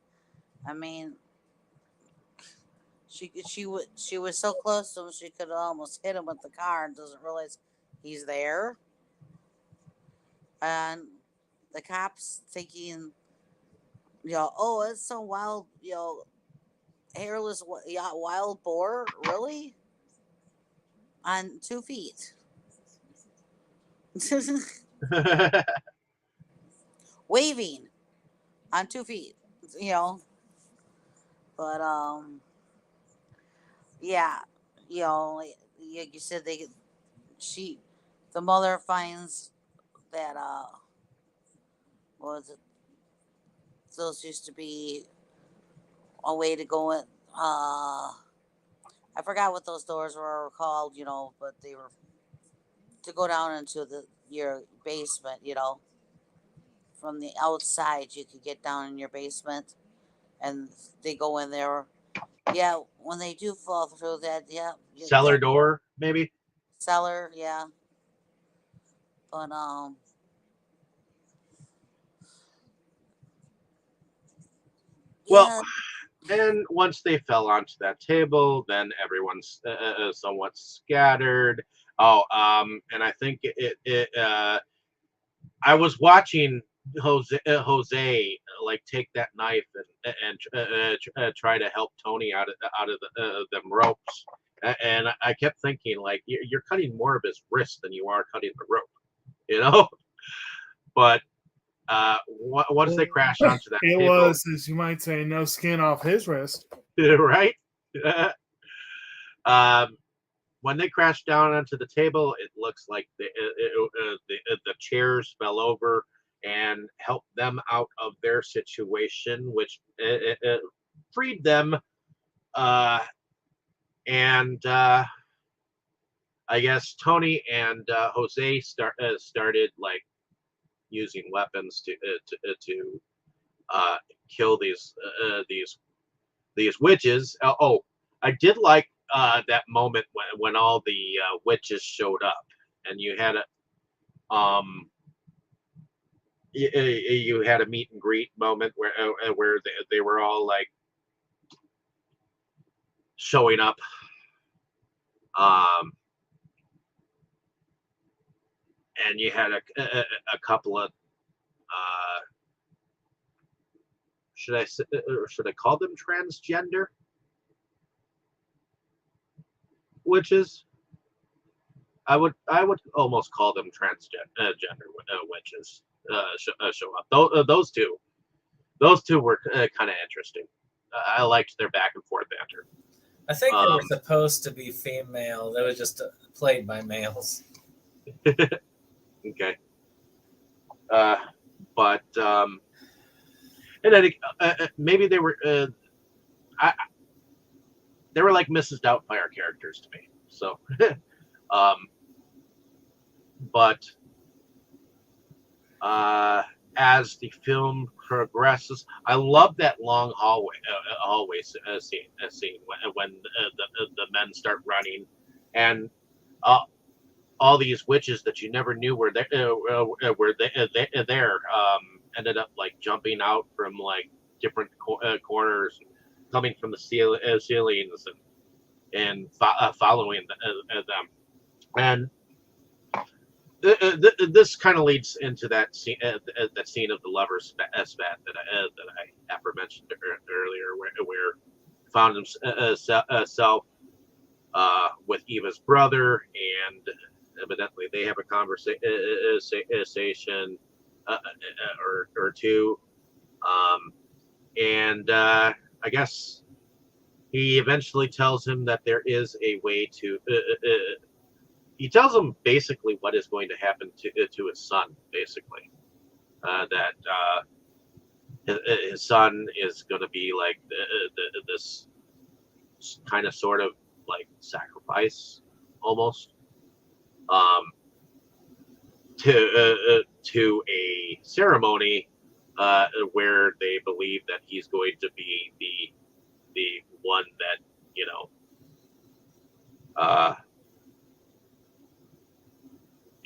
I mean, she was so close to him she could almost hit him with the car and doesn't realize he's there. And the cops thinking, oh, it's some wild, hairless, wild boar, really, on 2 feet, waving on 2 feet, you know. But yeah, like you said, the mother finds that what was it? Those used to be a way to go in. I forgot what those doors were called, but they were to go down into your basement. From the outside, you could get down in your basement, and they go in there. Yeah, when they do fall through that, yeah, Cellar that door, maybe. cellar, yeah. But Well, yeah, and once they fell onto that table, then everyone's somewhat scattered. Oh, and I think I was watching Jose like take that knife and try to help Tony out of them ropes, and I kept thinking like you're cutting more of his wrist than you are cutting the rope. But once they crash onto that It table, was, as you might say, no skin off his wrist. right? When they crashed down onto the table, it looks like the chairs fell over and helped them out of their situation, which freed them. And I guess Tony and Jose started like using weapons to kill these witches. I did like that moment when all the witches showed up, and you had you had a meet and greet moment where they were all like showing up. And you had a couple of should I call them transgender witches? I would almost call them transgender witches show up. Those two, those two were kind of interesting. I liked their back and forth banter. I think they were supposed to be female. They were just played by males. Okay. But and then maybe they were they were like Mrs. Doubtfire characters to me. So, but as the film progresses, I love that long hallway scene when the men start running, and all these witches that you never knew were there ended up like jumping out from like different corners, coming from the ceilings and following them, and this kind of leads into that scene of the lovers spat that I aforementioned earlier, where found himself with Eva's brother, and evidently they have a conversation or two, and I guess he eventually tells him that there is a way to. He tells him basically what is going to happen to his son. Basically, that his son is going to be like this kind of sort of like sacrifice almost to a ceremony where they believe that he's going to be the one that, you know,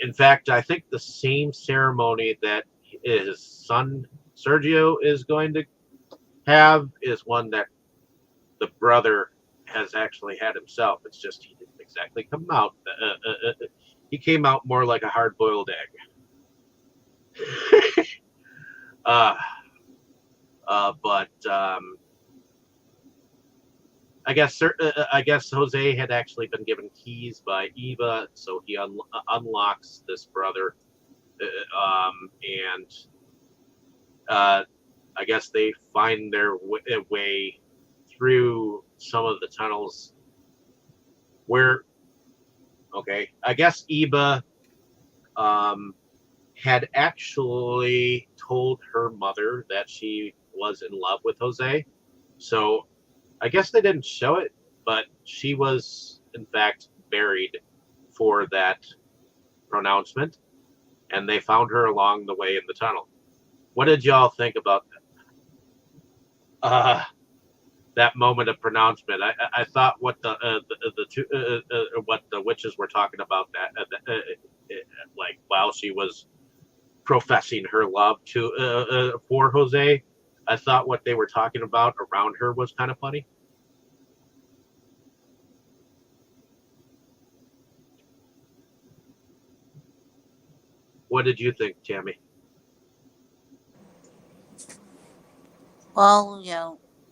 in fact, I think the same ceremony that his son Sergio is going to have is one that the brother has actually had himself. It's just he didn't exactly come out. He came out more like a hard-boiled egg. But I guess Jose had actually been given keys by Eva, so he unlocks this brother, and I guess they find their way through some of the tunnels. Where, okay, I guess Eva had actually told her mother that she was in love with Jose, so I guess they didn't show it, but she was, in fact, buried for that pronouncement, and they found her along the way in the tunnel. What did y'all think about that moment of pronouncement? I thought what the two what the witches were talking about like while she was professing her love to for Jose, I thought what they were talking about around her was kind of funny. What did you think, Tammy? Well,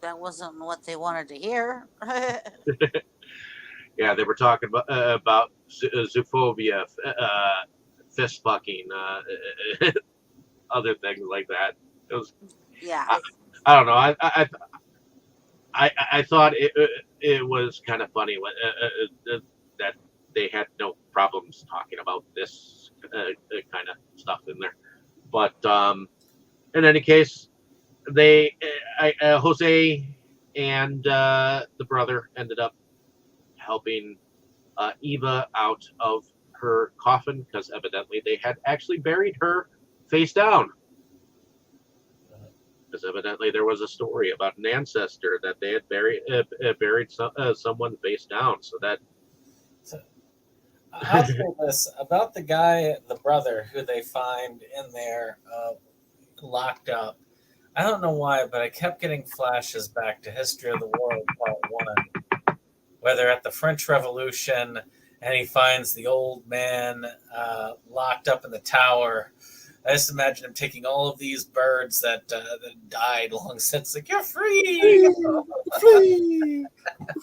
that wasn't what they wanted to hear. Yeah, they were talking about zoophobia, fist fucking, other things like that. It was, Yeah. I don't know. I thought it was kind of funny that they had no problems talking about this kind of stuff in there. But in any case, Jose and the brother ended up helping Eva out of her coffin because evidently they had actually buried her face down. Because evidently there was a story about an ancestor that they had buried someone face down. So that. I'll say this about the guy, the brother, who they find in there locked up. I don't know why, but I kept getting flashes back to History of the World Part 1, where they're at the French Revolution and he finds the old man locked up in the tower. I just imagine him taking all of these birds that died long since. Like, you're free!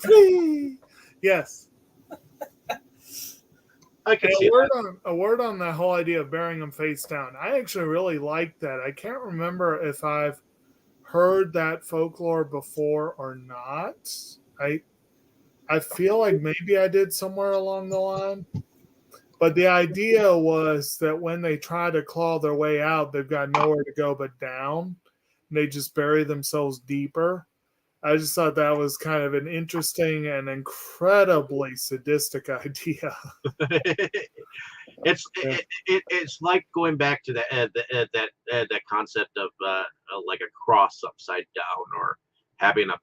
Free! Yes. I can see a word on the whole idea of burying them face down. I actually really like that. I can't remember if I've heard that folklore before or not. I feel like maybe I did somewhere along the line. But the idea was that when they try to claw their way out, they've got nowhere to go but down. And they just bury themselves deeper. I just thought that was kind of an interesting and incredibly sadistic idea. It's like going back to that concept of like a cross upside down, or having a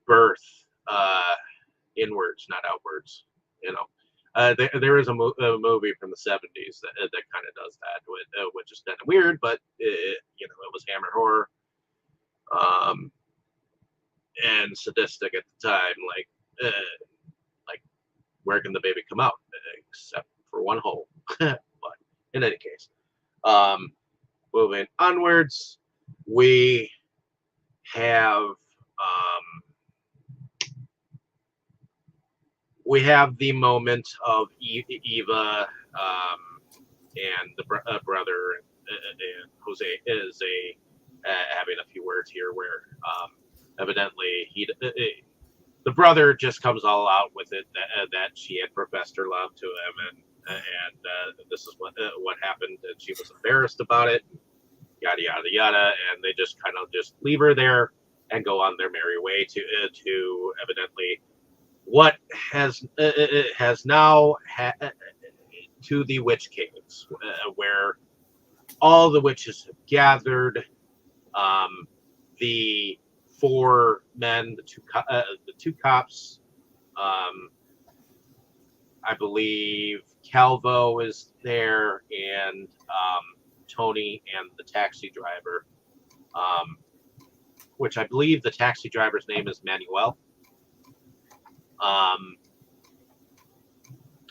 birth inwards, not outwards. There is a movie from the 70s that kind of does that, which is kind of weird, but it was Hammer horror, and sadistic at the time. Like where can the baby come out except for one hole? But in any case, moving onwards, we have the moment of Eva and the brother and Jose is having a few words here, where evidently the brother just comes all out with it that she had professed her love to him, and this is what happened, and she was embarrassed about it, yada yada yada, and they just kind of just leave her there and go on their merry way to evidently what has now to the witch caves, where all the witches have gathered. The four men, the two cops, I believe Calvo is there, and Tony and the taxi driver, which I believe the taxi driver's name is Manuel,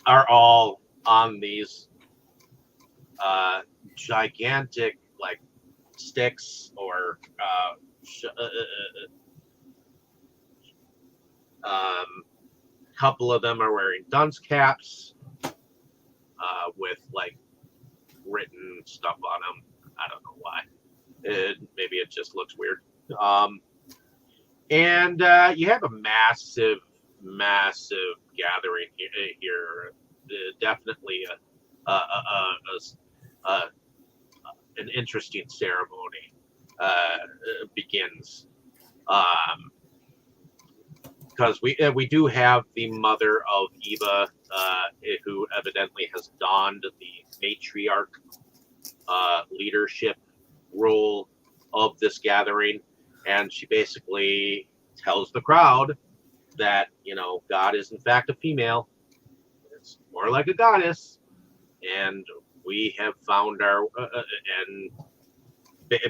are all on these gigantic, like, sticks, or couple of them are wearing dunce caps with like written stuff on them. I don't know why. Maybe it just looks weird. And you have a massive gathering here. Definitely an interesting ceremony begins, because we do have the mother of Eva, who evidently has donned the matriarch leadership role of this gathering, and she basically tells the crowd that God is in fact a female. It's more like a goddess, and we have found our and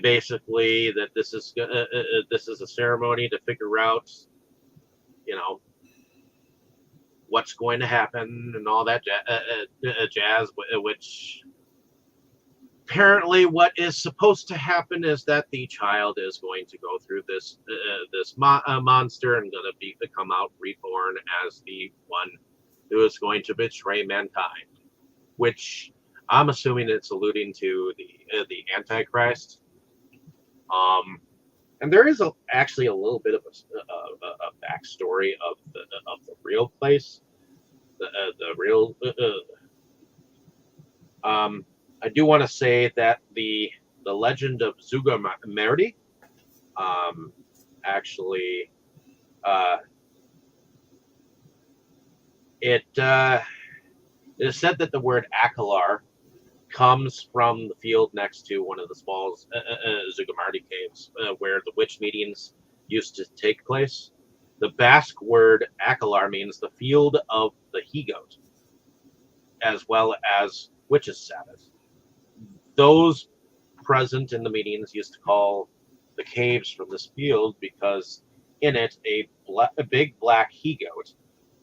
basically that this is a ceremony to figure out what's going to happen and all that jazz, which apparently what is supposed to happen is that the child is going to go through this monster and going to come out reborn as the one who is going to betray mankind, which I'm assuming it's alluding to the Antichrist. And there is actually a little bit of a backstory of the real place, the real. I do want to say that the legend of Zugamardi, actually, it is said that the word Akalar comes from the field next to one of the small Zugamardi caves, where the witch meetings used to take place. The Basque word Akalar means the field of the he-goat, as well as witches' Sabbath. Those present in the meetings used to call the caves from this field because in it a big black he-goat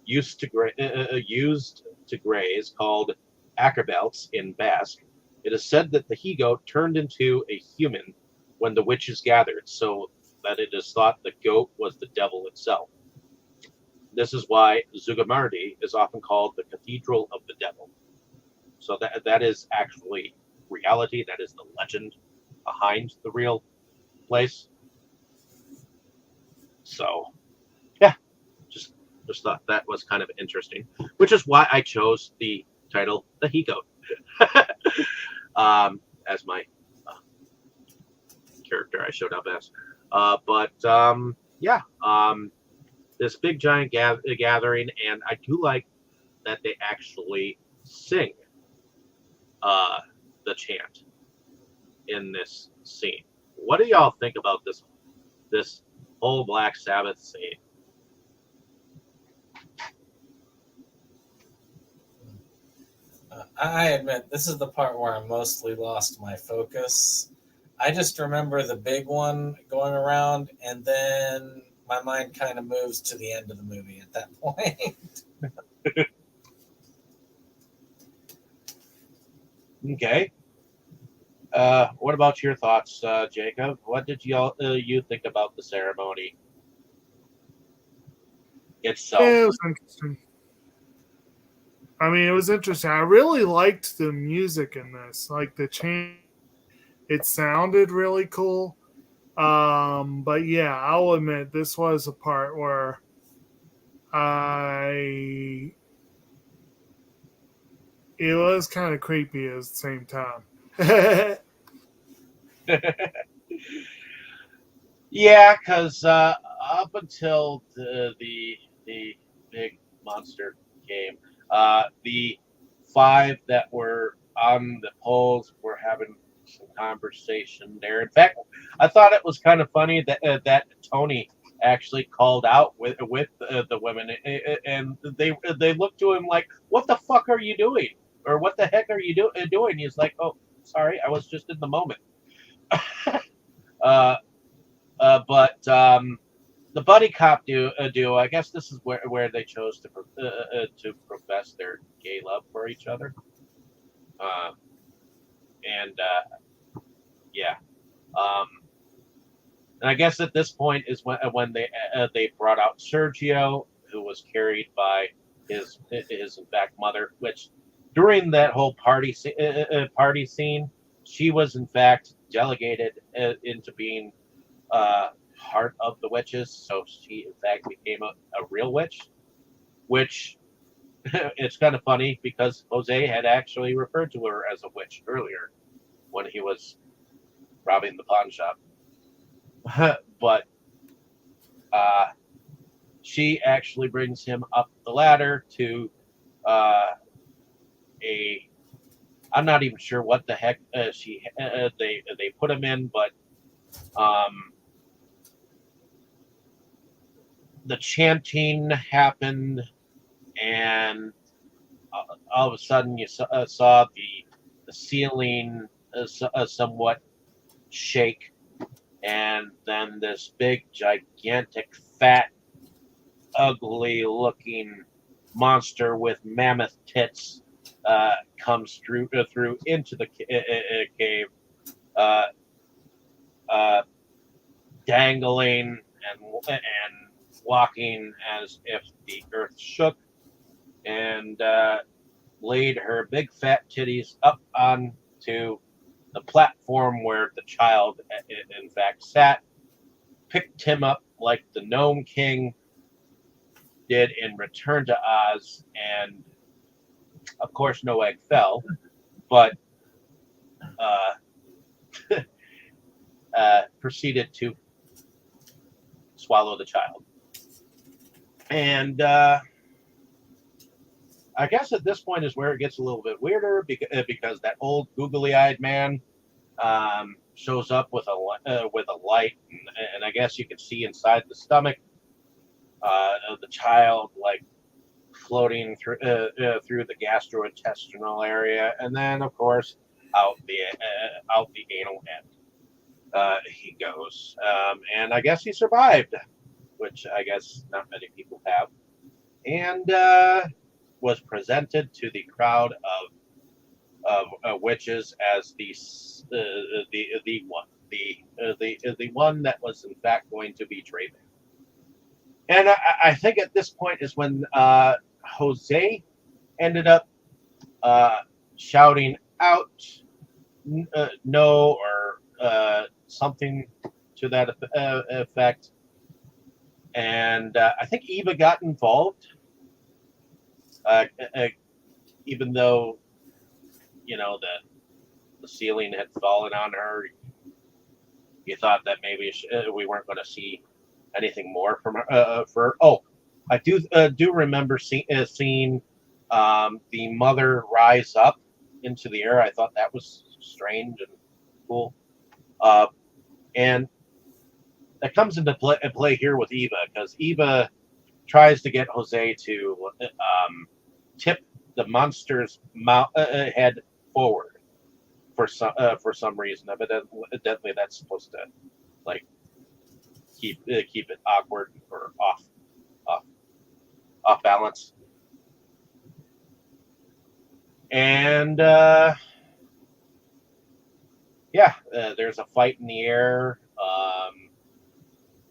used to graze, called Ackerbelts in Basque. It is said that the he-goat turned into a human when the witches gathered, so that it is thought the goat was the devil itself. This is why Zugamardi is often called the Cathedral of the Devil. So that is actually reality. That is the legend behind the real place. So, yeah, just thought that was kind of interesting, which is why I chose the title "The He Goat" as my character I showed up as. This big giant gathering, and I do like that they actually sing the chant in this scene. What do y'all think about this whole Black Sabbath scene? I admit this is the part where I mostly lost my focus. I just remember the big one going around, and then my mind kind of moves to the end of the movie at that point. Okay. What about your thoughts, Jacob? What did you think about the ceremony itself? Yeah, it was interesting. I mean, it was interesting. I really liked the music in this, like the chant. It sounded really cool. But yeah, I'll admit this was a part where it was kind of creepy at the same time. Yeah, because up until the big monster came, the 5 that were on the poles were having some conversation there. In fact, I thought it was kind of funny that Tony actually called out with the women, and they looked to him like, "What the fuck are you doing?" Or "What the heck are you doing?" He's like, "Oh, sorry, I was just in the moment." But the buddy cop duo, I guess this is where they chose to profess their gay love for each other. Yeah. And I guess at this point is when they brought out Sergio, who was carried by his in fact mother. Which during that whole party scene, she was in fact delegated into being part of the witches, so she in fact became a real witch. Which it's kind of funny because Jose had actually referred to her as a witch earlier when he was robbing the pawn shop. But she actually brings him up the ladder to I'm not even sure what the heck they put him in, but the chanting happened, and all of a sudden you saw the ceiling somewhat shake, and then this big, gigantic, fat, ugly-looking monster with mammoth tits comes through into the cave, dangling and walking as if the earth shook, and laid her big fat titties up onto the platform where the child in fact sat, picked him up like the Gnome King did in Return to Oz, and of course no egg fell, but proceeded to swallow the child. And I guess at this point is where it gets a little bit weirder because that old googly-eyed man shows up with a light, and I guess you can see inside the stomach of the child, like floating through the gastrointestinal area, and then of course out the anal end he goes, and I guess he survived, which I guess not many people have, and was presented to the crowd of witches as the one that was in fact going to betray them. And I think at this point is when Jose ended up shouting out no, or something to that effect. And I think Eva got involved, even though, the ceiling had fallen on her. You thought that maybe we weren't going to see anything more from her. I do remember seeing the mother rise up into the air. I thought that was strange and cool. And that comes into play here with Eva, because Eva tries to get Jose to tip the monster's head forward for some reason. Evidently, that's supposed to like keep it awkward or off balance. And there's a fight in the air.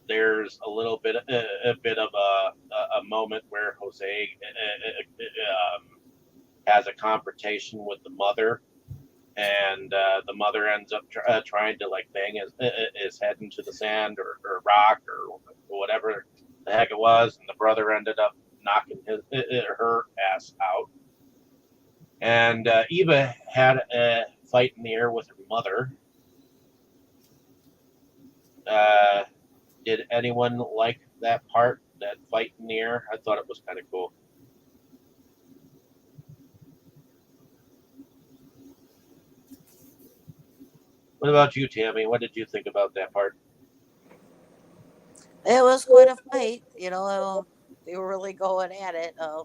There's a little bit of a moment where Jose has a confrontation with the mother, and the mother ends up trying to like bang his head into the sand or rock or whatever the heck it was, and the brother ended up knocking her ass out. And Eva had a fight in the air with her mother. Did anyone like that part, that fight in the air? I thought it was kind of cool. What about you, Tammy? What did you think about that part? It was quite a fight. They were really going at it. I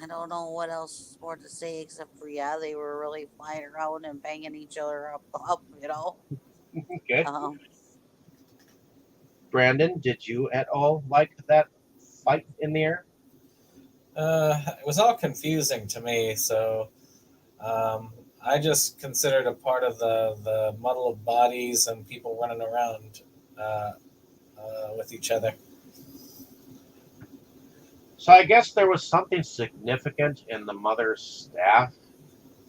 don't know what else more to say except for they were really flying around and banging each other up. Okay. Um, Brandon, did you at all like that fight in the air? It was all confusing to me, so I just considered a part of the muddle of bodies and people running around with each other. So I guess there was something significant in the mother's staff.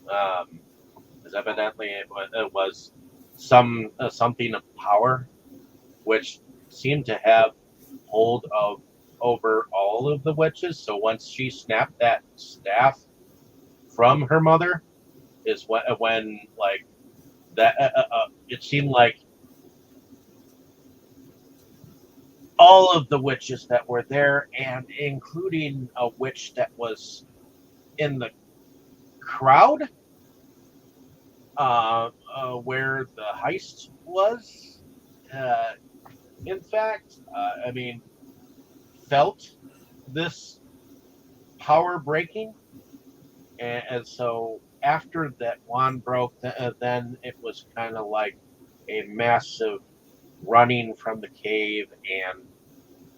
Because evidently it was something of power, which seemed to have hold over all of the witches. So once she snapped that staff from her mother, is when like that it seemed like all of the witches that were there, and including a witch that was in the crowd where the heist was, in fact, felt this power breaking. And so after that wand broke, then it was kind of like a massive running from the cave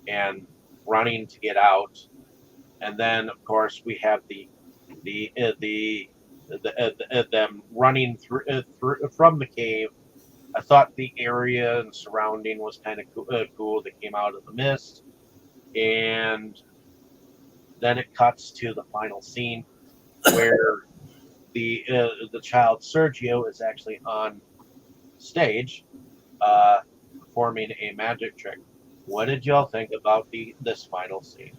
and running to get out. And then, of course, we have them running through from the cave. I thought the area and surrounding was kind of cool. They came out of the mist, and then it cuts to the final scene where the child Sergio is actually on stage, performing a magic trick. What did y'all think about this final scene?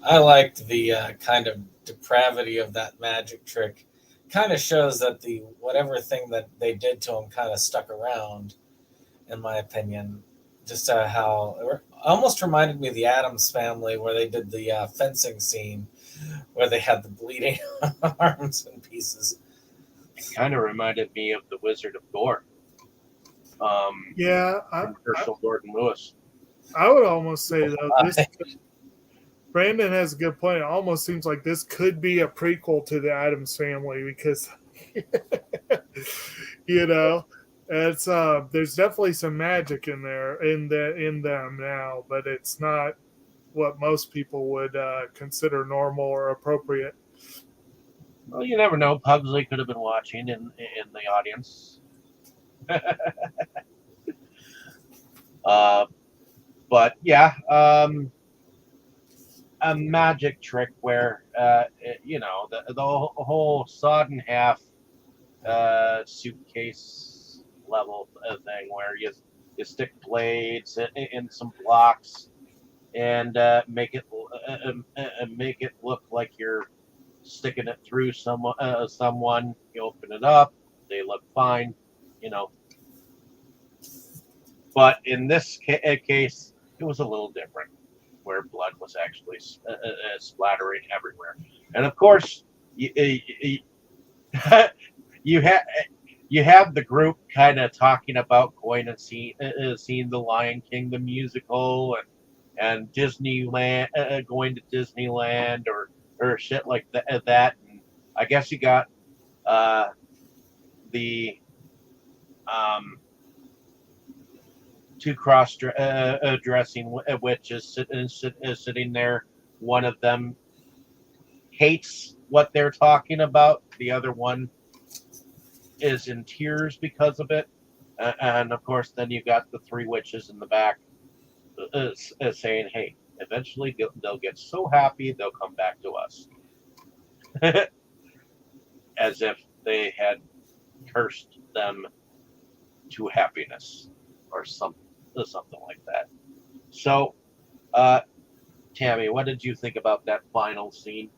I liked the kind of depravity of that magic trick. Kind of shows that the whatever thing that they did to him kind of stuck around, in my opinion. Just how it almost reminded me of the Addams Family, where they did the fencing scene, where they had the bleeding arms and pieces. It kind of reminded me of the Wizard of Gore. From Herschel Gordon Lewis. I would almost say though Brandon has a good point. It almost seems like this could be a prequel to the Addams Family, because it's there's definitely some magic in there in them now, but it's not what most people would consider normal or appropriate. Well, you never know. Pugsley could have been watching in the audience. But yeah, a magic trick where the whole sawed in half suitcase level thing where you stick blades in some blocks and make it look like you're sticking it through someone. You open it up, they look fine, you know. But in this case, it was a little different, where blood was actually splattering everywhere. And of course, you you have you have the group kind of talking about going and seeing the Lion King the musical and Disneyland, going to Disneyland or shit like that. And I guess you got the um, two dressing witches sitting there. One of them hates what they're talking about. The other one is in tears because of it. And of course, then you got the three witches in the back saying, "Hey, eventually they'll get so happy they'll come back to us," as if they had cursed them to happiness or something like that. So, Tammy, what did you think about that final scene?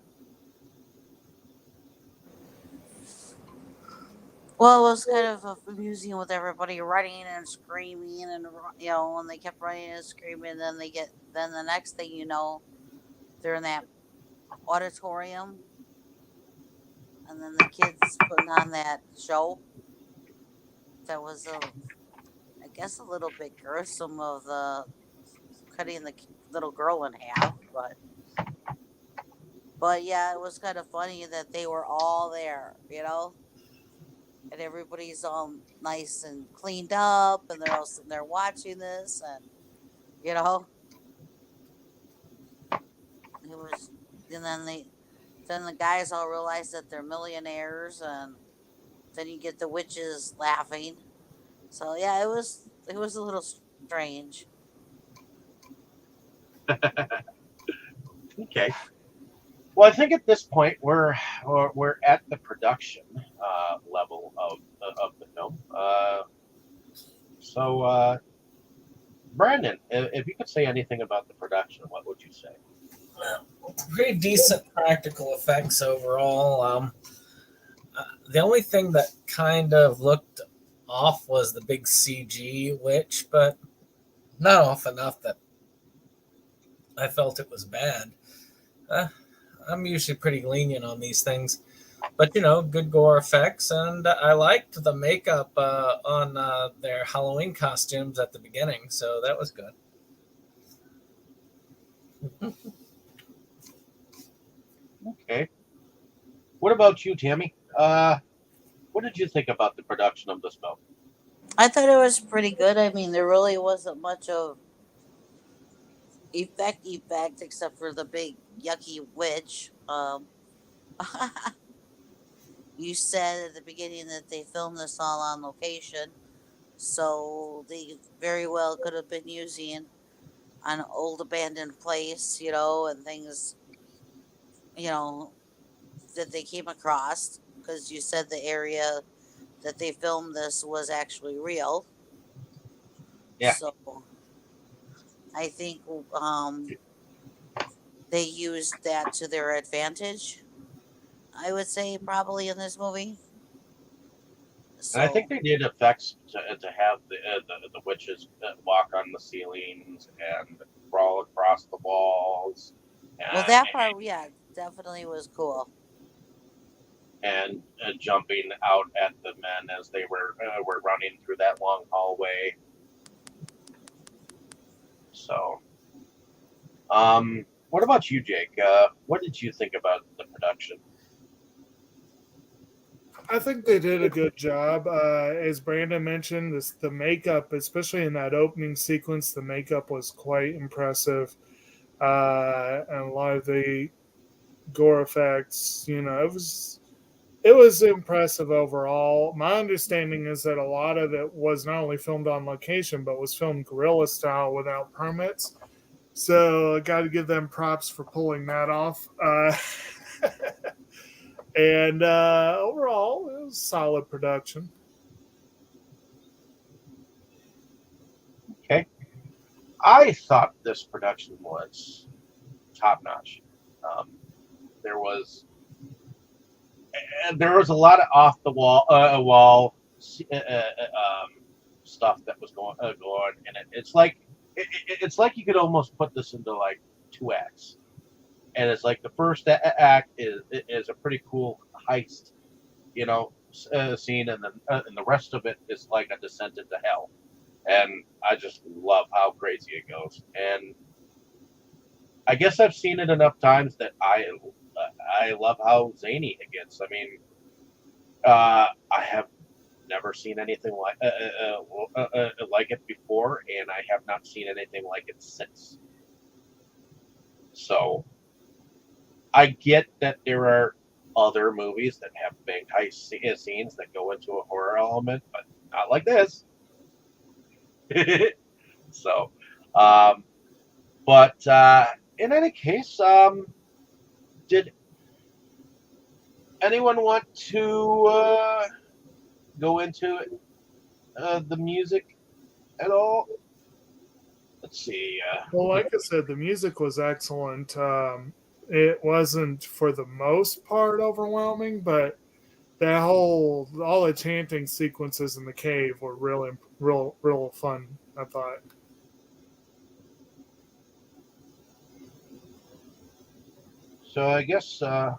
Well, it was kind of amusing with everybody running and screaming, and when they kept running and screaming, then the next thing you know, they're in that auditorium, and then the kids putting on that show that was I guess a little bit gruesome of the cutting the little girl in half, but yeah, it was kind of funny that they were all there, and everybody's all nice and cleaned up, and they're all sitting there watching this, and you know, it was, and then the guys all realize that they're millionaires, and then you get the witches laughing. So yeah, it was a little strange. Okay. Well, I think at this point we're at the production level of the film. So, Brandon, if you could say anything about the production, what would you say? Pretty decent practical effects overall. The only thing that kind of looked off was the big CG witch, but not off enough that I felt it was bad. I'm usually pretty lenient on these things, but good gore effects, and I liked the makeup on their Halloween costumes at the beginning, so that was good. Okay. What about you, Tammy? What did you think about the production of this film? I thought it was pretty good. I mean, there really wasn't much of effect except for the big yucky witch. You said at the beginning that they filmed this all on location, so they very well could have been using an old abandoned place, and things, you know, that they came across, because you said the area that they filmed this was actually real. Yeah. So I think they used that to their advantage, I would say, probably in this movie. And I So, think they did effects to have the witches walk on the ceilings and crawl across the walls. well, that part, yeah, definitely was cool. And jumping out at the men as they were running through that long hallway. So, what about you, Jake? What did you think about the production? I think they did a good job. As Brandon mentioned, the makeup, especially in that opening sequence, the makeup was quite impressive. And a lot of the gore effects, it was impressive overall. My understanding is that a lot of it was not only filmed on location, but was filmed guerrilla style without permits. So I got to give them props for pulling that off. And overall, it was a solid production. Okay. I thought this production was top notch. Um, there was a lot of off the wall stuff that was going on, and it's like it's like you could almost put this into like two acts, and it's like the first act is a pretty cool heist, scene, and the rest of it is like a descent into hell, and I just love how crazy it goes, and I guess I've seen it enough times that I love how zany it gets. I mean, I have never seen anything like it before, and I have not seen anything like it since. So I get that there are other movies that have big heist scenes that go into a horror element, but not like this. So, um, but in any case, did anyone want to go into the music at all? Let's see. Well, like I said, the music was excellent. It wasn't for the most part overwhelming, but that all the chanting sequences in the cave were real fun, I thought. So I guess the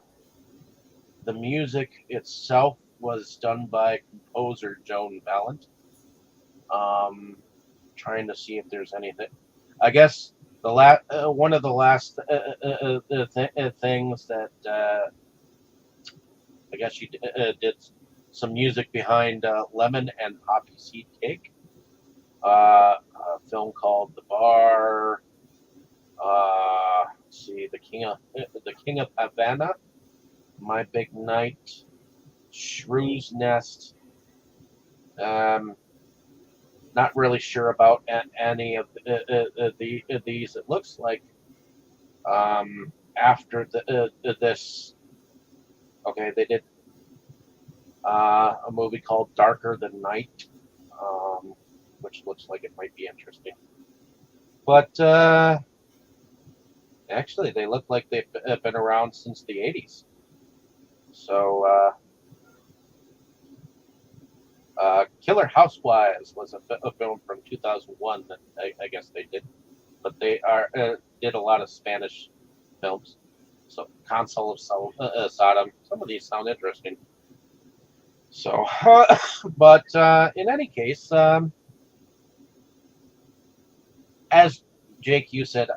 music itself was done by composer Joan Valent. Trying to see if there's anything. I guess one of the last things that I guess she did some music behind Lemon and Poppy Seed Cake, a film called The Bar. Let's see, the King of Havana, My Big Night, Shrew's Nest. Not really sure about any of these. It looks like after this, okay, they did a movie called Darker Than Night, which looks like it might be interesting. But actually, they look like they've been around since the 80s. So, Killer Housewives was a film from 2001 that I guess they did, but they did a lot of Spanish films. So, Consul of Sodom. Some of these sound interesting. So, but in any case, as Jake, you said,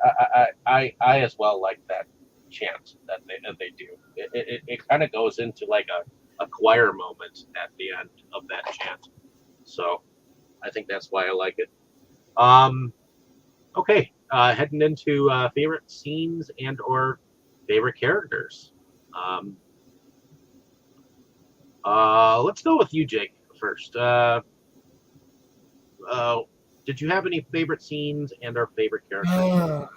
I as well like that chant that they do. It kind of goes into like a choir moment at the end of that chant. So I think that's why I like it. Okay, heading into favorite scenes and or favorite characters. Let's go with you, Jake, first. Did you have any favorite scenes and or favorite characters?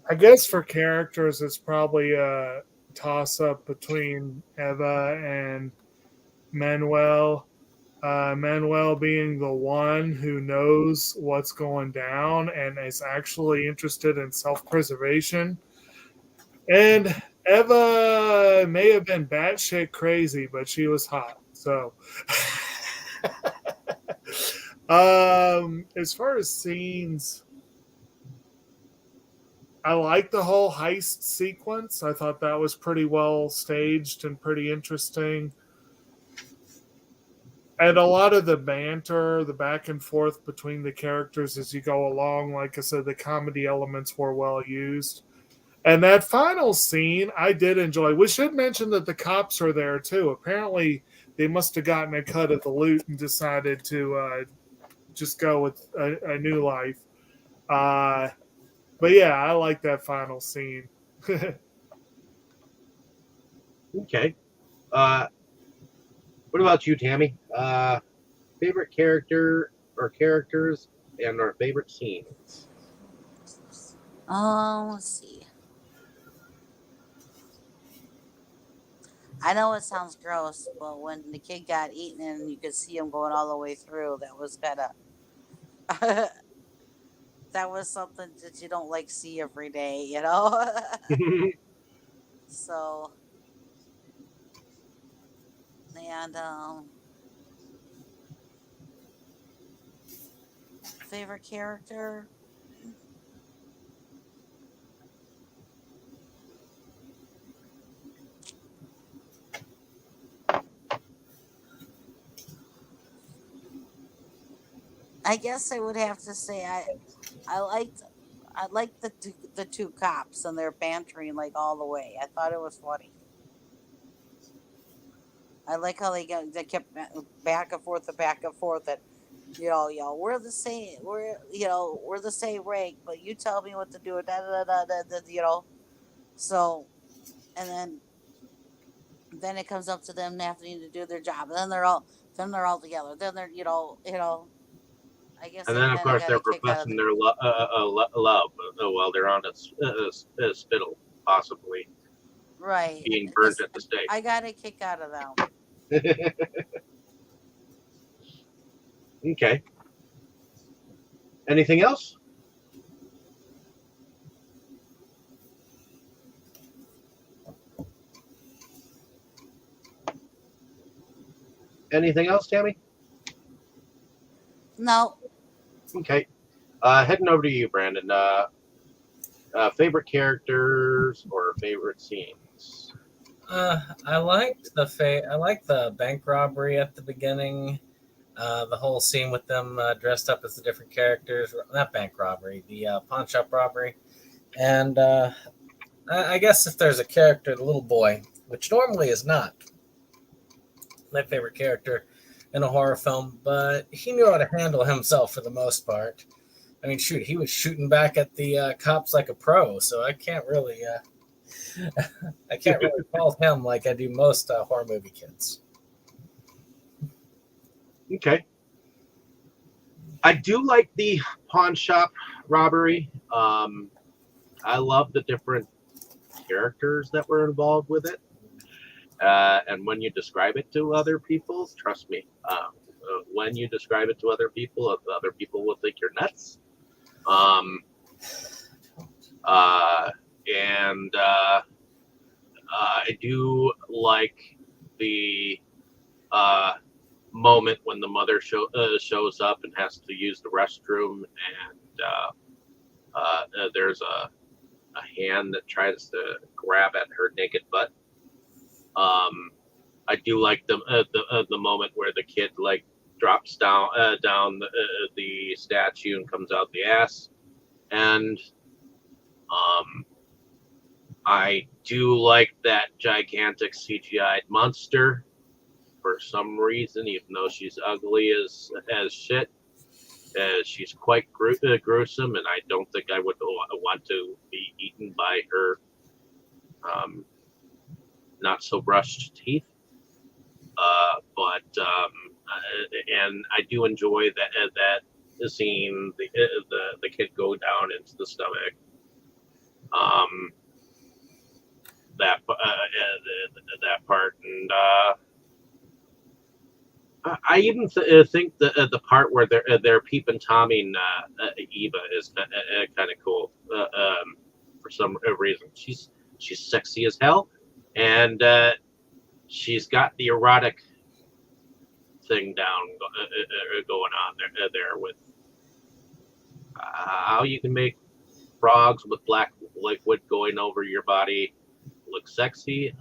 I guess for characters, it's probably a toss-up between Eva and Manuel. Manuel being the one who knows what's going down and is actually interested in self-preservation. And Eva may have been batshit crazy, but she was hot. So, as far as scenes, I like the whole heist sequence. I thought that was pretty well staged and pretty interesting. And a lot of the banter, the back and forth between the characters as you go along, like I said, the comedy elements were well used. And that final scene, I did enjoy. We should mention that the cops are there too. Apparently, they must have gotten a cut of the loot and decided to just go with a new life. But yeah, I like that final scene. Okay. What about you, Tammy? Favorite character or characters and our favorite scenes. Let's see. I know it sounds gross, but when the kid got eaten and you could see him going all the way through, that was kind of that was something that you don't like see every day, you know. So, and favorite character. I guess I would have to say I liked I liked the two cops and their bantering like all the way. I thought it was funny. I like how they kept back and forth, and we're the same, we're the same rank, but you tell me what to do, So, and then it comes up to them having to do their job, and then they're all together. Then they're I guess And I then, of kind of course, got they're a kick out of professing it. their love while they're on a spittle, possibly Right. being burnt Just at the stake. I got a kick out of them. Okay. Anything else? Anything else, Tammy? No, Okay. Heading over to you, Brandon. Favorite characters or favorite scenes? I liked the bank robbery at the beginning. The whole scene with them dressed up as the different characters. Not bank robbery, the pawn shop robbery. And I guess if there's a character, the little boy, which normally is not my favorite character in a horror film, but he knew how to handle himself for the most part. I mean, shoot, he was shooting back at the cops like a pro, so I can't really fault him like I do most horror movie kids. Okay. I do like the pawn shop robbery. I love the different characters that were involved with it. And when you describe it to other people, trust me, when you describe it to other people will think you're nuts. And I do like the moment when the mother shows up and has to use the restroom, and there's a hand that tries to grab at her naked butt. I do like the moment where the kid like drops down the statue and comes out the ass, and I do like that gigantic CGI monster for some reason, even though she's ugly as shit. She's quite gruesome, and I don't think I would want to be eaten by her not so brushed teeth. And I do enjoy that seeing the kid go down into the stomach. That part, and I even think the part where they're peeping Tommy Eva is kind of cool. For some reason, she's sexy as hell, and she's got the erotic thing going on there with how you can make frogs with black liquid going over your body look sexy. It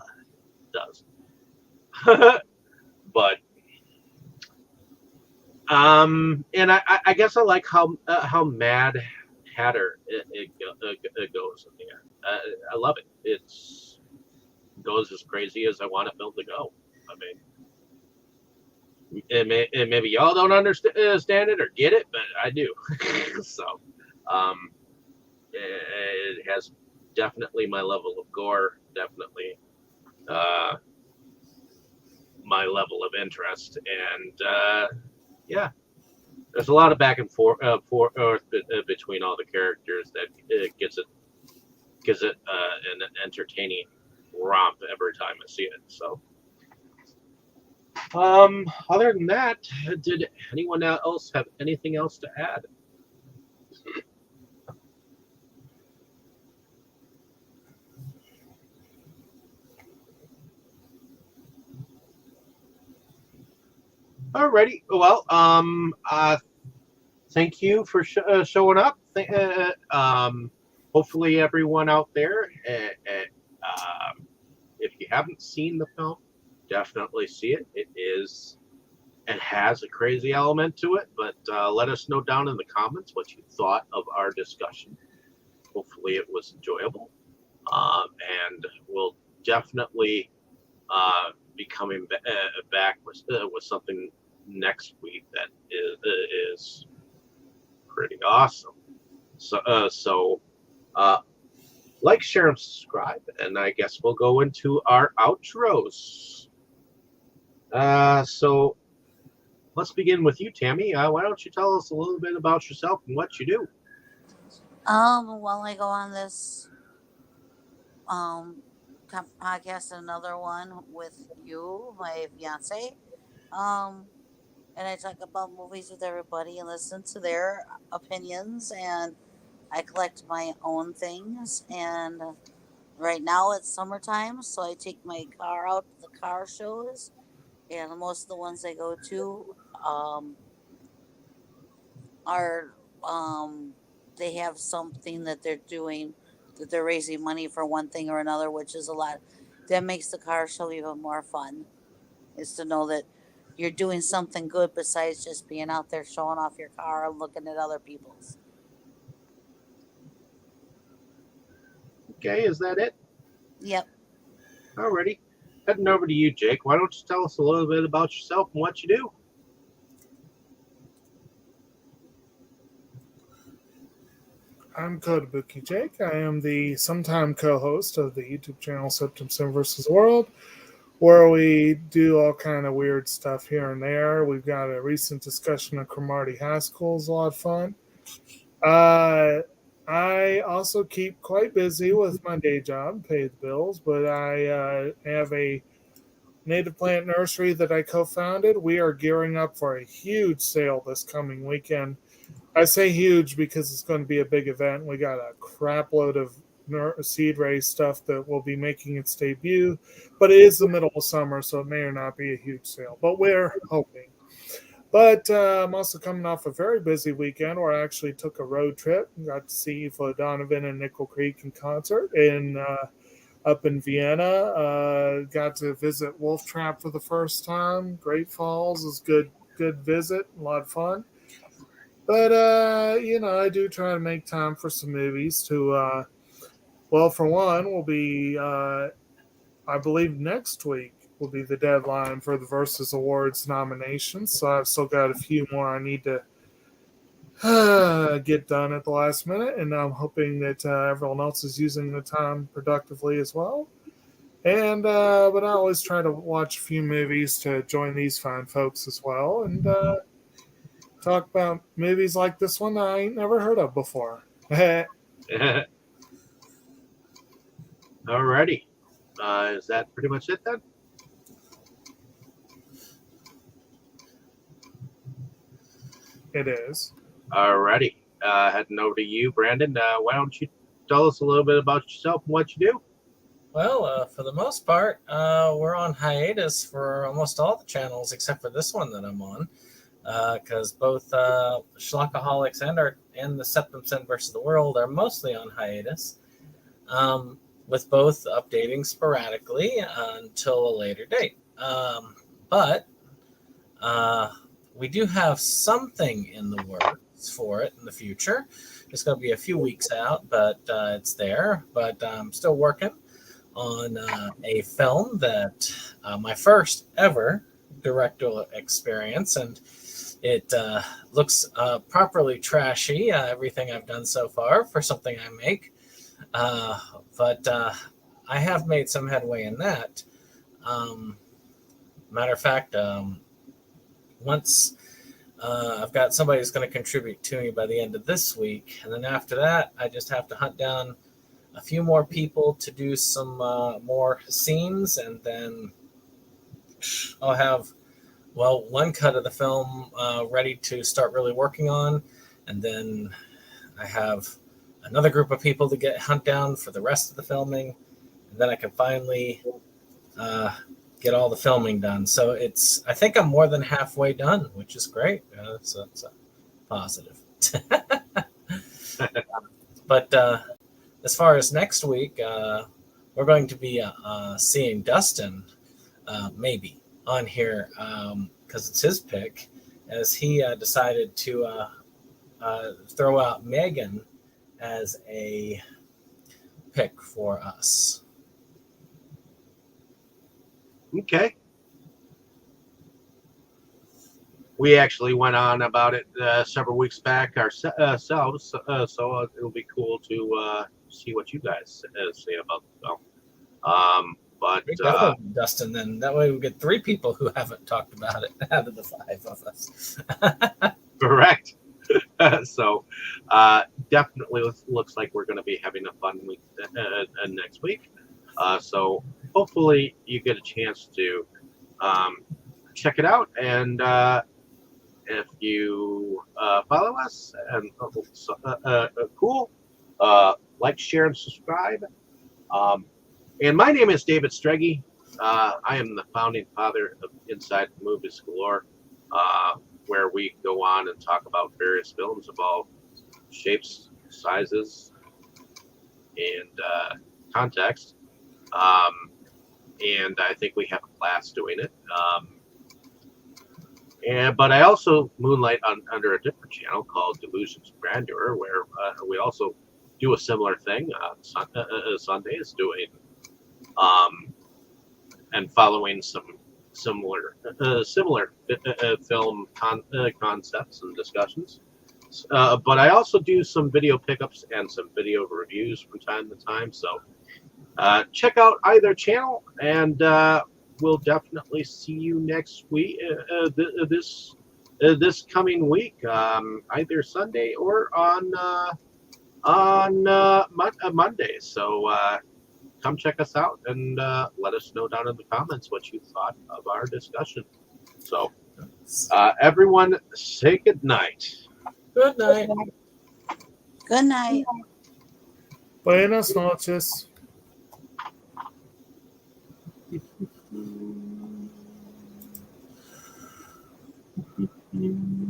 does. But and I guess I like how Mad Hatter it goes in the end. I love it. It goes as crazy as I want a film to go. I mean, and maybe y'all don't understand it or get it, but I do. So, it has definitely my level of gore, definitely my level of interest, and yeah. there's a lot of back and forth between all the characters that gives it an entertaining romp every time I see it. So, other than that, did anyone else have anything else to add? Alrighty. Well, thank you for showing up. Hopefully, everyone out there, if you haven't seen the film, definitely see it. It has a crazy element to it, but let us know down in the comments what you thought of our discussion. Hopefully, it was enjoyable, and we'll definitely be coming back with something next week that is pretty awesome. So like, share, and subscribe, and I guess we'll go into our outros. So let's begin with you, Tammy. Why don't you tell us a little bit about yourself and what you do? While I go on this podcast, another one with you, my fiance, and I talk about movies with everybody and listen to their opinions, and I collect my own things. And right now it's summertime, so I take my car out to the car shows, and most of the ones I go to are they have something that they're doing, that they're raising money for one thing or another, which is a lot. That makes the car show even more fun, is to know that you're doing something good besides just being out there showing off your car and looking at other people's. Okay, is that it? Yep. Alrighty. Heading over to you, Jake. Why don't you tell us a little bit about yourself and what you do? I'm Kotobukijake. I am the sometime co-host of the YouTube channel SeptumSin vs. the World, where we do all kind of weird stuff here and there. We've got a recent discussion of Cromartie High School. It's a lot of fun. I also keep quite busy with my day job, pay the bills, but I have a native plant nursery that I co-founded. We are gearing up for a huge sale this coming weekend. I say huge because it's going to be a big event. We got a crap load of seed raise stuff that will be making its debut, but it is the middle of summer, so it may or not be a huge sale, but we're hoping. But I'm also coming off a very busy weekend where I actually took a road trip and got to see Flo Donovan and Nickel Creek in concert up in Vienna. Got to visit Wolf Trap for the first time. Great Falls is good visit, a lot of fun. But I do try to make time for some movies. For one, will be I believe next week will be the deadline for the Versus Awards nominations. So I've still got a few more I need to get done at the last minute, and I'm hoping that everyone else is using the time productively as well. And but I always try to watch a few movies to join these fine folks as well, and talk about movies like this one I ain't never heard of before. Alrighty. Is that pretty much it then? It is. Alrighty. Heading over to you, Brandon. Why don't you tell us a little bit about yourself and what you do? Well, for the most part, we're on hiatus for almost all the channels except for this one that I'm on, because both Schlockaholics and the SeptumSin vs. the World are mostly on hiatus, with both updating sporadically until a later date. But we do have something in the works for it in the future. It's going to be a few weeks out, but it's there. But I'm still working on a film that my first ever directorial experience, and it looks properly trashy, everything I've done so far for something I make. But I have made some headway in that. Matter of fact, once I've got somebody who's going to contribute to me by the end of this week. And then after that, I just have to hunt down a few more people to do some more scenes. And then I'll have, well, one cut of the film ready to start really working on. And then I have another group of people to hunt down for the rest of the filming. And then I can finally get all the filming done. So I think I'm more than halfway done, which is great. So it's a positive. But as far as next week, we're going to be seeing Dustin maybe on here because it's his pick, as he decided to throw out Megan as a pick for us. Okay. We actually went on about it several weeks back ourselves, so it'll be cool to see what you guys say about the film. But Definitely Dustin, then that way we get 3 people who haven't talked about it out of the 5 of us. correct. So definitely looks like we're going to be having a fun week next week. So hopefully you get a chance to check it out, and if you follow us, and cool, like, share, and subscribe. And my name is David Streggy. I am the founding father of Inside Movies Galore, where we go on and talk about various films of all shapes, sizes, and context. And I think we have a blast doing it. But I also moonlight under a different channel called Delusions of Grandeur, where we also do a similar thing on Sundays, doing and following some similar film concepts and discussions. But I also do some video pickups and some video reviews from time to time. So check out either channel, and we'll definitely see you next week. This coming week, either Sunday or on Monday. So come check us out, and let us know down in the comments what you thought of our discussion. So everyone, say good night. Good night. Good night. Buenas noches. Mm-hmm.